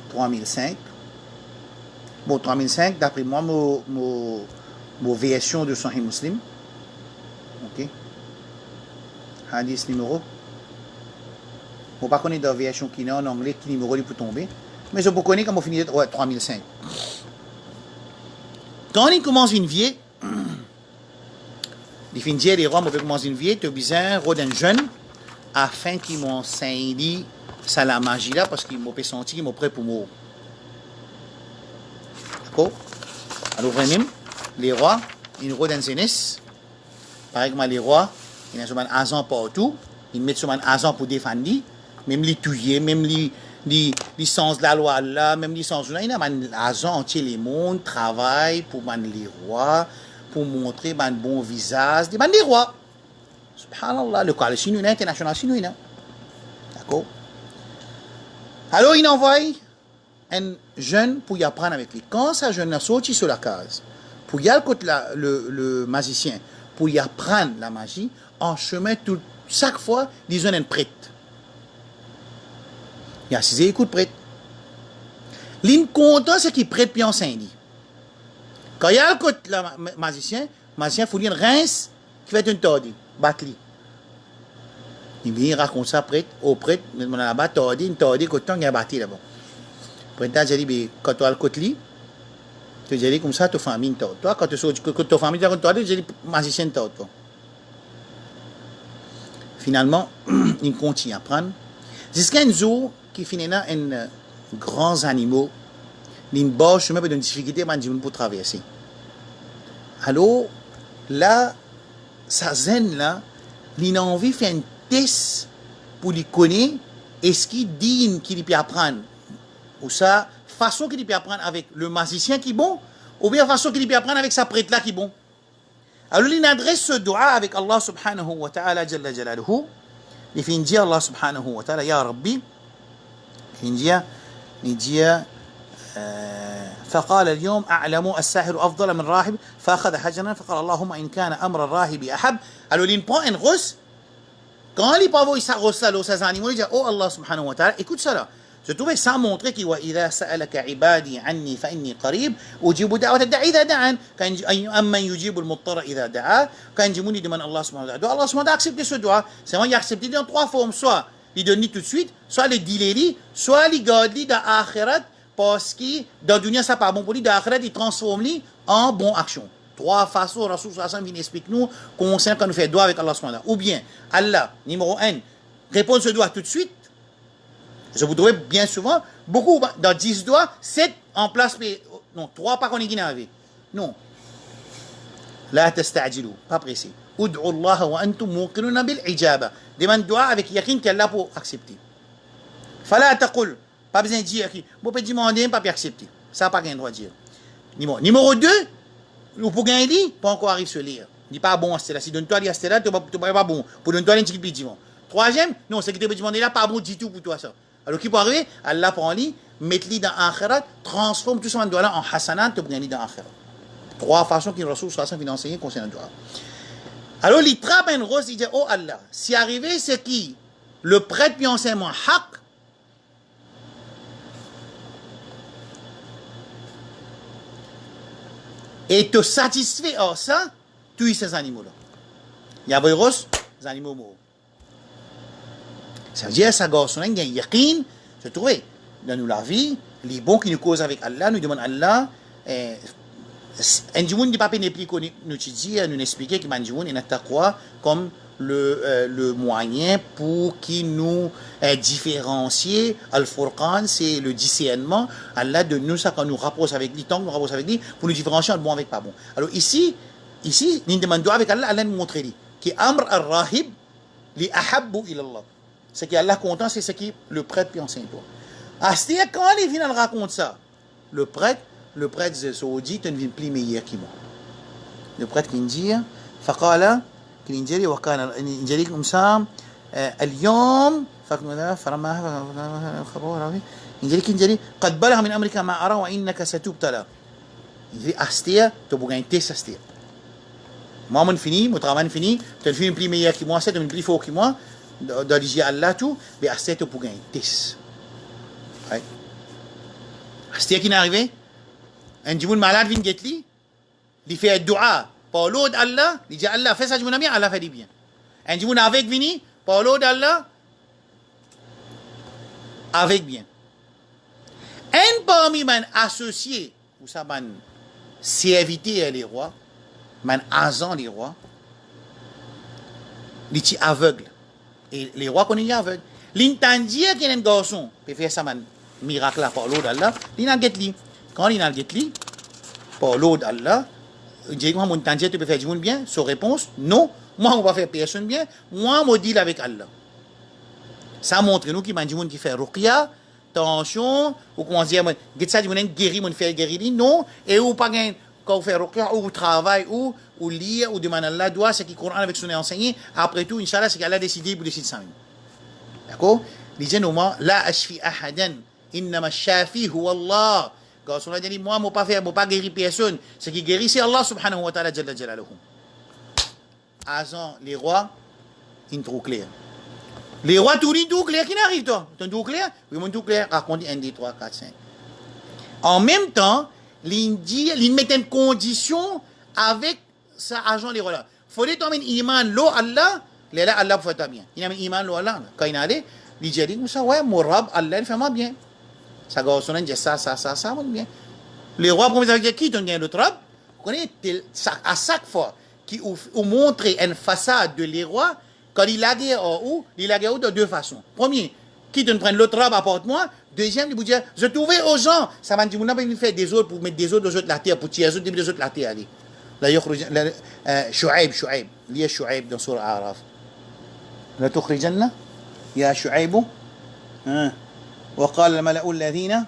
3005. Bon, 3005, d'après moi, mon version de Sahih Muslim. Ok. Hadith numéro. Je ne sais pas connaître la version qui est en anglais, qui numéro il peut tomber. Mais je peux connaître comment finir. Ouais, 3005. Quand il commence une vie, il finit dire les rois, on peut commencer une vie, tu as besoin d'un jeune afin qu'il m'enseigne ça la magie là, parce qu'il m'a senti qu'il m'a prêt pour mourir. D'accord? Alors, vraiment, les rois, ils ont une jeunesse. Par exemple, les rois, ils ont un agent partout. Ils mettent un agent pour défendre. Même les tuer, même les sens de la loi là, même les sens de la loi. Il y a un agent entier, les mondes, travaillent pour les rois, pour montrer un bon visage. Les rois. Subhanallah, le cas chinois, international chinois. D'accord? Alors, il envoie un jeune pour y apprendre avec lui. Quand ce jeune a sorti sur la case, pour y aller le magicien, pour y apprendre la magie, en chemin, chaque fois, ils ont un prêtre. Il y a 6 écoutes prêtre. L'important, c'est qu'il prête puis enseigne. Quand il y a le magicien, il faut lui rince qui fait une tordie, battre-lui. Il vient raconter ça prêtre, au prêtre, on a là-bas tordie, une tordie, quand il y a battu là-bas. Le prêtre a dit, quand tu as le côté, tu dis comme ça, tu fais famille tord. Toi, quand tu fais famille tord, tu dis magicien tord. Finalement, il continue à apprendre. Jusqu'à un jour, qui finit là, un grands animaux, une bas chemin pour une difficulté pour traverser. Alors, là, sa zen là, il a envie de faire un test pour lui connaître est-ce qu'il dit qu'il peut apprendre. Ou ça, façon qu'il peut apprendre avec le magicien qui est bon, ou bien façon qu'il peut apprendre avec sa prêtre là qui est bon. Alors, il adresse ce doigt avec Allah subhanahu wa ta'ala, jalla jalaluhu. Il fait dire Allah subhanahu wa ta'ala, Ya Rabbi, il dit, فقال اليوم أعلم الساحر أفضل من راهب فأخذ حجرا فقال اللهم إن كان أمر الراهب أحب. Alors il prend une rose. Quand il peut avoir sa rose là, ces animaux, il dit, oh Allah subhanahu wa ta'ala, écoute ça là. Je trouvais ça montrer qu'il wa idha sa'alaka ibadi anni fa inni qarib ujibu da'wat ad-da'i idha da'an kan amman yujibu al-muttar idha da'a kan jimuni demande Allah subhanahu wa ta'ala. Allah subhanahu wa ta'ala accepter ce doigt. C'est moi il accepté dans 3 formes, soit il donne tout de suite, soit les dileri, soit les garde dans akhirat parce que dans dunya ça pas bon pour lui, dans akhirat il transforme lui en bonne action. 3 façons Rasul sallallahu alayhi wa sallam vient expliquer nous concernant quand nous fait doigt avec Allah subhanahu wa ta'ala. Ou bien Allah numéro 1 répond ce doigt tout de suite. Je vous trouvez bien souvent, beaucoup, dans 10 doigts, 7 en place, non, 3 pas qu'on est guiné avec. Non. La testa'jilu, pas pressé. Ud'u Allah wa antum muqinuna bil ijaba. Demande dua avec yakin qu'Allah pour accepter. Fala taqul, pas besoin de dire qui, vous pouvez demander, pas accepter. Ça n'a pas rien droit de dire. Numéro 2, vous pouvez gagner, pas encore arriver à se lire. Dit pas bon, c'est là. Si donne-toi les là, tu pas bon. Pour donner-toi les petits petits. Troisième, non, c'est que tu peux demander là, pas bon du tout pour toi ça. Alors qui peut arriver? Allah prend lui, met-le dans Akhirat, transforme tout ça en doigt en hasanat, tu peux gagner dans Akhirat. 3 façons qu'il Rasoul sallallahu alayhi wa sallam concernant le doigt. Alors, il trappe un rose, il dit, oh Allah, si arrivé, c'est qui? Le prêtre puis enseignement haq, et te satisfait en ça, tue ces animaux-là. Il y a des roses, les animaux morts. Ça veut dire, ça garçon, il y a un yakin, se trouver dans la vie, les bons qui nous causent avec Allah, nous demandent Allah, un djimoun n'est pas péné plus qu'on nous dit, nous expliquer que un djimoun est taqwa comme le moyen pour qui nous différencier. Al-Furqan, c'est le discernement. Allah de nous, ça quand nous rapproche avec lui, tant que nous rapproche avec lui, pour nous différencier entre bon avec pas bon. Alors ici, nous demandons avec Allah, Allah nous montre lui, qui amr al-rahib li ahabbu ilallah. Ce qui Allah content, c'est ce qui le prêtre puis enseigne toi. C'est-à-dire quand il vient raconter ça, le prêtre saoudi, tu ne viens plus meilleur que moi. Le prêtre qui dit, فقال كالإنجيلي وكان الإنجيلي comme ça اليوم فرما خبر إنجيلي قد بلغ من أمريكا ما أرى وإنك ستبتلى. Il dit Astia, tu as besoin de test Astia. Moi, mon fini, mon travail fini, tu as fait une plus meilleure que moi, tu as une plus fort que moi, dans l'Église Allah tout, mais Astia, tu as besoin de test. Astia qui est arrivé, un djimoun malade vient get lui, il fait un dua, par l'eau d'Allah, il dit Allah, fais ça djimoun bien, Allah fait du bien. Un djimoun avec vini, par l'eau d'Allah, avec bien. Un parmi mes associés, vous savez, serviteur les rois, man agent les rois, il est aveugle. Et les rois connaissent aveugle. L'intendia qu'il y a un garçon, peut faire ça man miracle là par l'eau d'Allah, il n'a get li. Quand il n'a get li, par l'eau d'Allah, il dit moi mon intendia tu peux faire du monde bien. Sa réponse non, moi on va faire personne bien. Moi on deal avec Allah. Ça montre nous qui m'a du monde qui fait ruqya. Attention, ou comment dire, get ça, on guéri, on fait guérir, non, et ou pas gain, quand on fait ruqya, ou travail, ou lire, ou demander Allah doit, c'est qui Coran avec son enseigné, après tout, Inch'Allah, c'est qu'Allah a décidé pour décider ça. D'accord? Les gens, la ashfi ahadan, innama shafi huwa Allah. Quand on a dit, moi, je ne pas guérir personne, c'est qui guérit, c'est Allah subhanahu wa ta'ala, jalla jalaluhu. Azan, les rois, ils trop clair. Les rois, tout clair, qui n'arrive, toi? Tout clair? Oui, mon tout clair, raconte 1, 2, 3, 4, 5. En même temps, il met une condition avec sa agent, les rois là. Il faut dire, tu iman, l'eau, Allah, là, Allah pour faire bien. Il a mis iman, l'eau, Allah. Quand il a allé, il dit, ça, ouais, mon rab, Allah, il fait moi bien. Ça, il dit, ça, bien. Les rois, pour me dire, qui t'ont gagné l'autre rab? Vous connaissez, à chaque fois qu'il montre une façade de les rois, quand il a guerre de deux façons. Premier, qui te prenne l'autre robe, apporte-moi. Deuxième, il vous dit, je trouvais aux gens, ça m'a dit, vous n'avez pas fait des autres pour mettre des autres la terre, pour tirer des autres la terre. Là, Shu'aib, il y a Shu'aib dans Surah Araf. La tukhrijanna, ya Shu'aibu, وقال الملأ الذين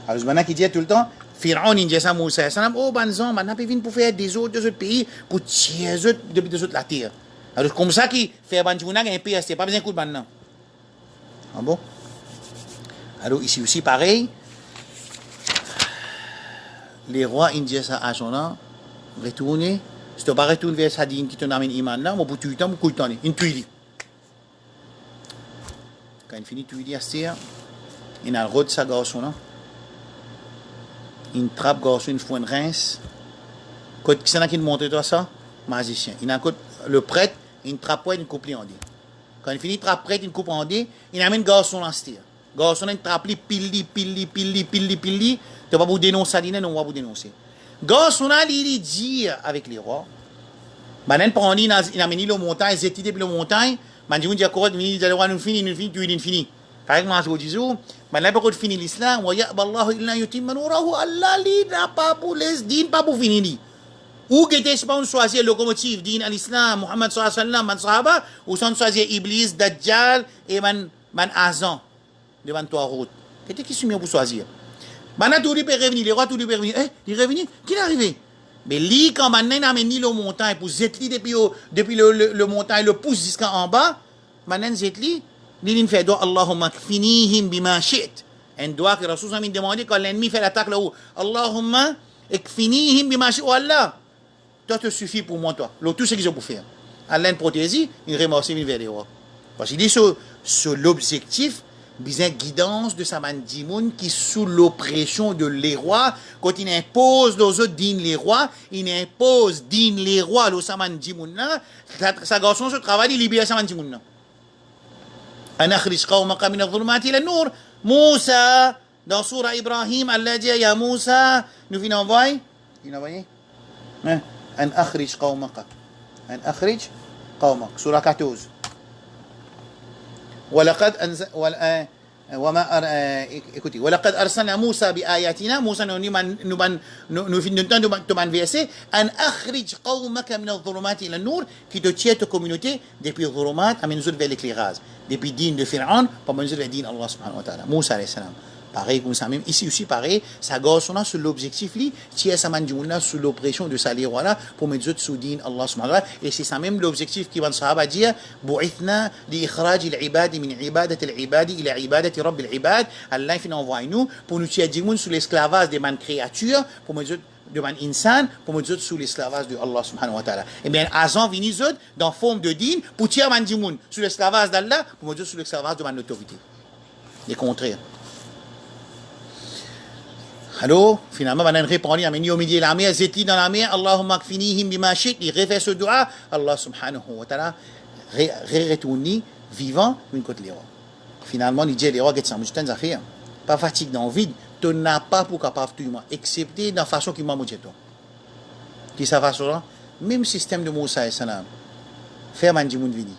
alors je m'en qui dit tout le temps Pharaon il dit ça Moussa salam oh banzon maintenant peut venir pour faire des autres pays pour tirer des autres la terre alors comme ça qui fait banjouna un pays c'est pas besoin de coup de maintenant ah bon alors ici aussi pareil les rois indiens ça à son nom retourner si tu pas retourner vers Sadine qui te amène iman là mon pour tout le temps pour couler une tuile quand il finit tuile à terre il a le road ça garçon là une trappe garçon une fois une rince quand qui c'est qui montre toi ça magicien il a le prêtre une trappe une coupe en deux quand il finit trappe prêtre une coupe en deux il amène garçon là terre garçon une trappe pili tu vas vous dénoncer ça non on va vous dénoncer garçon là il dit avec les rois maintenant prend il amène le montagne zéti depuis le montagne man dit on dit correct il dit roi nous fini par exemple je dis maintenant pour finir l'islam wa ya Allah illa yutimma nurahu Allah li n'a pas pour les din pas pour finir Ou qui était pas choisir locomotive din l'islam, Muhammad sallallahu alayhi wa sallam, man sahaba, ou sont choisir Iblis, Dajjal et man Azan devant toi route. Qu'est-ce qui sont pour choisir? Maintenant tout lui peut revenir, les rois tout lui peut revenir. Il est revenu, qui est arrivé? Mais lui quand maintenant il amène le montagne pour zetli depuis le montagne le pousse jusqu'en bas, maintenant zetli, il fait doigt Allahumma kfinihim bima shi't. Un doigt que Rasul sallallahu demandé quand l'ennemi fait l'attaque là-haut. Allahumma kfinihim bima shi't. Oh Allah, toi te suffit pour moi toi. Tout ce qu'ils ont pour faire. Allah protège, il remercie il vers les rois. Parce qu'il dit sur l'objectif besoin guidance de Samandimoun qui sous l'oppression de les rois, quand il impose aux autres din les rois, il impose din les rois le Samandimoun là, sa garçon se travaille il libère Samandimoun là. Anakhrij qawmaka min adh-dhulumati ila an-nur. Moussa dans surah Ibrahim Allah dit ya Moussa nous venons envoyer hein an akhrij qawmaka surah 14 ولقد أرسلنا موسى بآياتنا موسى nous verset أن أخرج قومك من الظلمات إلى النور qui te tient ta communauté depuis الظلمات amène-nous vers l'éclairage depuis din de Pharaon pour amène-nous vers din Allah subhanahu wa ta'ala Moussa alayhi salam. Pareil comme ça, même ici aussi, pareil, ça gosse on a sur l'objectif, tiens, ça m'a dit, sous l'oppression de sa voilà, pour mettre autres sous din Allah subhanahu wa ta'ala. Et c'est ça même l'objectif qui va nous sahaba dire, Bou'ithna li ikhraj al-ibadi min ibadat al-ibadi ila ibadati rabb al-ibad. Allah finit envoie nous, pour nous tirer du monde sous l'esclavage des man créatures, pour mettre de man insan, pour mettre sous l'esclavage de Allah subhanahu wa ta'ala. Et bien, Azan vini autres, dans forme de din, pour tirer man du monde sous l'esclavage d'Allah, pour mettre sous l'esclavage de man autorité. Les contraires. Alors, finalement, on a répondu, il au milieu de la mer, zéti dans la mer, Allahumma kfinihim bima shi't, il refait ce dua, Allah subhanahu wa ta'ala, retourne vivant, une côte les rois. Finalement, il dit, les rois, qu'est-ce que c'est affaire? Pas fatigue dans le vide, tu n'as pas pour capable de tout, excepté dans la façon qu'il m'a mouillé toi. Qui sa façon là? Même système de Moussa et salam. Faire mandimoun vini.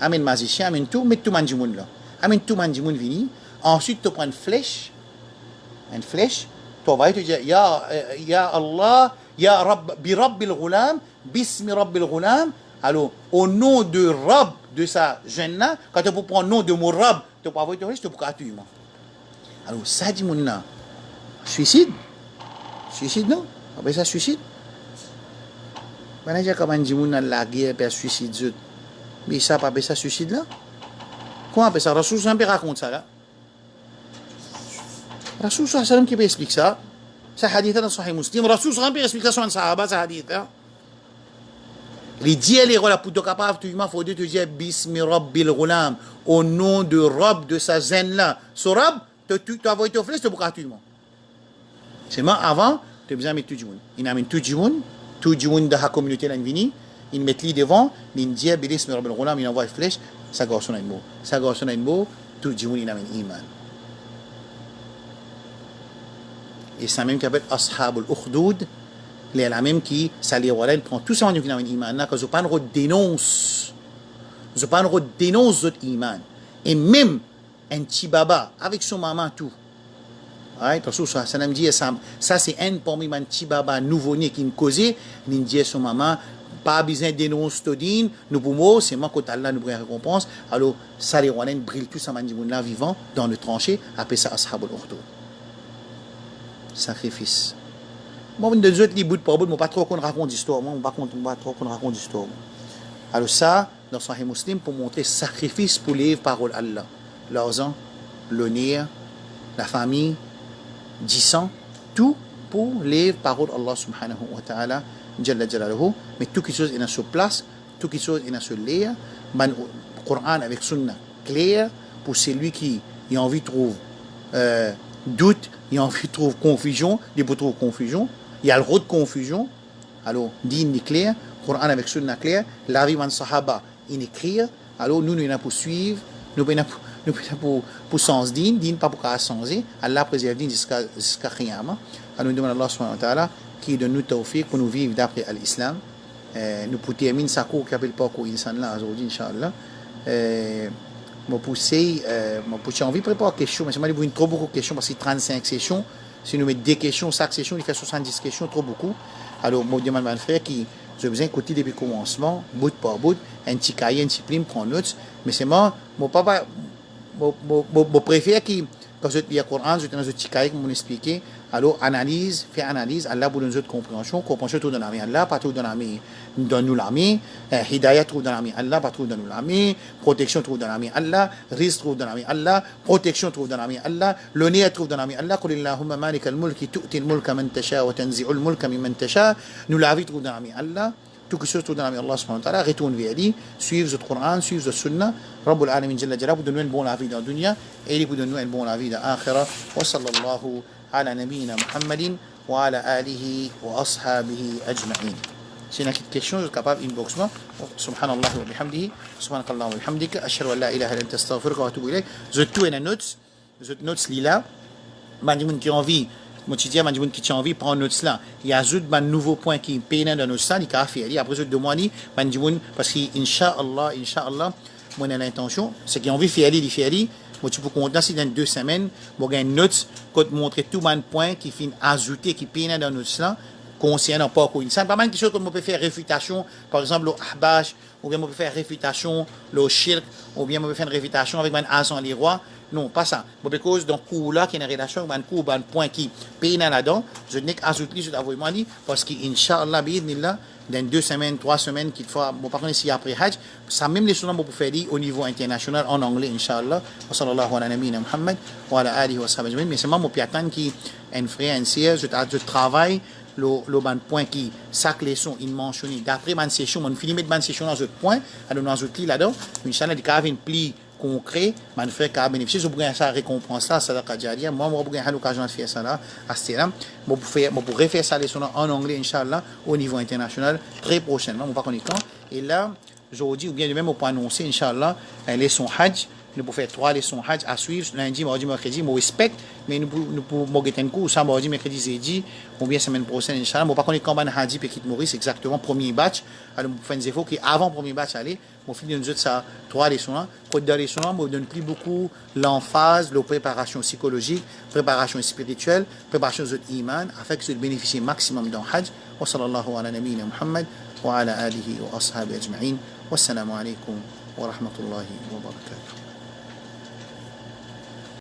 Amène magicien, amène tout, mets tout mandimoun là. Amène tout mandimoun vini. Ensuite, tu prends une flèche, tu vas te dire, Ya Allah, Ya Rabb, bi Rabbil Ghulam, Bismi Rabbil Ghulam. Alors, au nom de Rabb, de sa jeune là, quand tu prends le nom de mon Rabb, tu peux avoir une flèche, tu peux tuer. Alors, ça dit mon là, suicide non? Après ça, suicide? Maintenant, comment dit mon la guerre, puis suicide, mais ça, pas ça, suicide là? Comment appelle ça? Rasoul Sambi raconte ça là. Rasoul Sallam qui peut expliquer ça. C'est hadith dans Sahih Muslim. Rasoul Sallam peut expliquer ça sur un sahaba, c'est hadith. Les dieux, les rois, pour te capable, il faut te dire Bismi Rabbil Ghulam, au nom de Rabb, de sa zen là. Ce Rabb, tu as envoyé ton flèche, tu peux tuer. Seulement avant, tu as besoin de mettre tout le monde. Il amène tout le monde de la communauté là, il met lui devant, il dit Bismi Rabbil Ghulam, il envoie une flèche, ça garçon a une mot, tout le monde il amène iman. Et c'est même qui appelle Ashab al-Ukhdud, les même qui, ça les voilà, prend tout ça en iman, que je pas dénonce votre iman. Et même un petit baba, avec son maman, tout. Ouais, parce que ça me dit, ça c'est un parmi un petit baba nouveau-né qui me causait, il dit son maman, pas besoin de dénoncer tout din, nous pouvons, c'est moi quand Allah nous prend récompense, alors ça les voilà, brille tout ça, là vivant, dans le tranché, appelle ça Ashab al-Ukhdud. Sacrifice. Moi, de deux autres, les bouts de parole, moi, pas trop qu'on raconte d'histoire. Moi, pas trop qu'on raconte d'histoire. Alors, ça, dans Sahih Muslim, pour montrer sacrifice pour les paroles Allah. L'argent, l'honneur, la famille, 10 ans, tout pour les paroles Allah subhanahu wa ta'ala, Jalla Jalaluhu. Mais tout quelque chose est dans sa place, tout quelque chose est dans ce lien. Le Coran avec Sunna clair pour celui qui a envie de trouver doute, il y a envie de trouver confusion, il peut trouver confusion, il y a le droit de confusion. Alors, din est clair, Coran avec Sunna clair, la vie de Sahaba, il est clair. Alors, nous sommes pour suivre, nous sommes pour sens din pas pour changer. Allah préserve din jusqu'à Qiyamah. Alors, nous demandons à Allah subhanahu wa ta'ala qui donne nous tawfiq pour nous vivre d'après l'islam. Nous pouvons terminer ça cours qui appelle pas qu'au insan là aujourd'hui, Inch'Allah. Moi, j'ai envie de préparer des questions, mais ça m'a dit trop beaucoup de questions parce que 35 sessions. Si nous mettons des questions, chaque session, il fait 70 questions, trop beaucoup. Alors, moi, je demande à mon frère qui, j'ai besoin d'écouter depuis le commencement, bout par bout, un petit cahier, un petit prime, prendre notes. Mais c'est moi, mon papa, mon préfère qui, quand je lis le Coran, je te donne un petit cahier, comme on expliqué. Alors, analyse, fais analyse, Allah pour nous autres compréhension tout dans l'ami Allah, pas tout dans l'ami, donne-nous l'ami, hidayah trouve dans l'ami Allah, pas tout dans l'ami, protection trouve dans l'ami Allah, risque trouve dans l'ami Allah, protection trouve dans l'ami Allah, l'honneur trouve dans l'ami Allah, qul illahumma malik al-mulki tu'ti al-mulka man tasha wa tanzi'u al-mulka mimman tasha, nous la vie trouve dans l'ami Allah, tout que chose trouve dans l'ami Allah subhanahu wa ta'ala, retourne vers lui, suivre le Coran, suivre le Sunna, Rabbul Alamin Jalla Jalla, pour donner une bonne vie dans la dunya, et pour donner une bonne vie dans l'akhirah, wa sallallahu على نبينا محمد وعلى آله وأصحابه أجمعين. Si vous avez une question, vous êtes capable d'inbox moi. Subhanallah wa bihamdihi, subhanakallah wa bihamdika, ashhadu an la ilaha illa anta astaghfiruka wa atubu ilayk. Vous êtes tout en notes, vous êtes notes là. Mandimoun qui a envie, moi tu dis mandimoun qui a envie prendre notes là. Il y a un nouveau point qui est payé dans nos salles, il a fait. Après deux mois ni mandimoun parce que inshallah, moi j'ai l'intention, c'est qu'il a envie de faire il fait. Moi, tu peux compter si dans 2 semaines, moi, j'ai une note qui te montre tout le point qui finit ajouté, qui peine dans notre là, concernant pas quoi. C'est pas mal de choses que moi peut faire réfutation, par exemple, le ahbash, ou bien moi peut faire réfutation, le shirk, ou bien moi peut faire une réfutation avec mon azan les rois. Non, pas ça. Moi, parce que dans le cours là, qui est une relation, un cours, un point qui peine là-dedans, je n'ai qu'ajouter, je t'avoue, moi, parce qu'Inch'Allah, bidnillah, dans 2 semaines, 3 semaines, qu'il faut, bon, par contre, ici après Hajj, ça même les souvenirs pour faire au niveau international, en anglais, Inch'Allah, wa sallallahu ala nabina Muhammad, wa ala alihi wa sahbihi, mais c'est moi, mon piatan qui, un frère, un sœur, je travaille, le ban point qui, chaque leçon, il mentionne, d'après ma session, on finit de ma session dans ce point, alors, dans ce pli là-dedans, Inch'Allah, il y a un pli concret, man frère qui a bénéficié, je pourrais ça récompense là, sadaqa jariya, moi, je pourrais l'occasion de faire ça là, à ce là, je pourrais faire ça leçon en anglais, Inch'Allah, au niveau international, très prochainement, je ne sais pas quand, et là, aujourd'hui, ou bien même, on peut annoncer, Inch'Allah, un leçon Hajj, nous pouvons faire 3 leçons Hajj à suivre, lundi, mardi, mercredi, je respecte, mais nous pouvons faire un cours, ça, mardi, mercredi, jeudi, ou bien semaine prochaine, Inch'Allah, je ne sais pas quand on est Hajj, Petit Maurice, exactement, premier batch, alors, nous faisons des efforts qui, avant premier batch, aller, on finit nous autres ça 3 leçons là. Quand dans les leçons là, on donne plus beaucoup l'emphase, la préparation psychologique, préparation spirituelle, préparation de l'iman, afin que vous bénéficiez maximum dans Hajj. Wa sallallahu ala nabiyyina Muhammad wa ala alihi wa ashabi ajma'in. Wassalamu alaikum wa rahmatullahi wa barakatuh.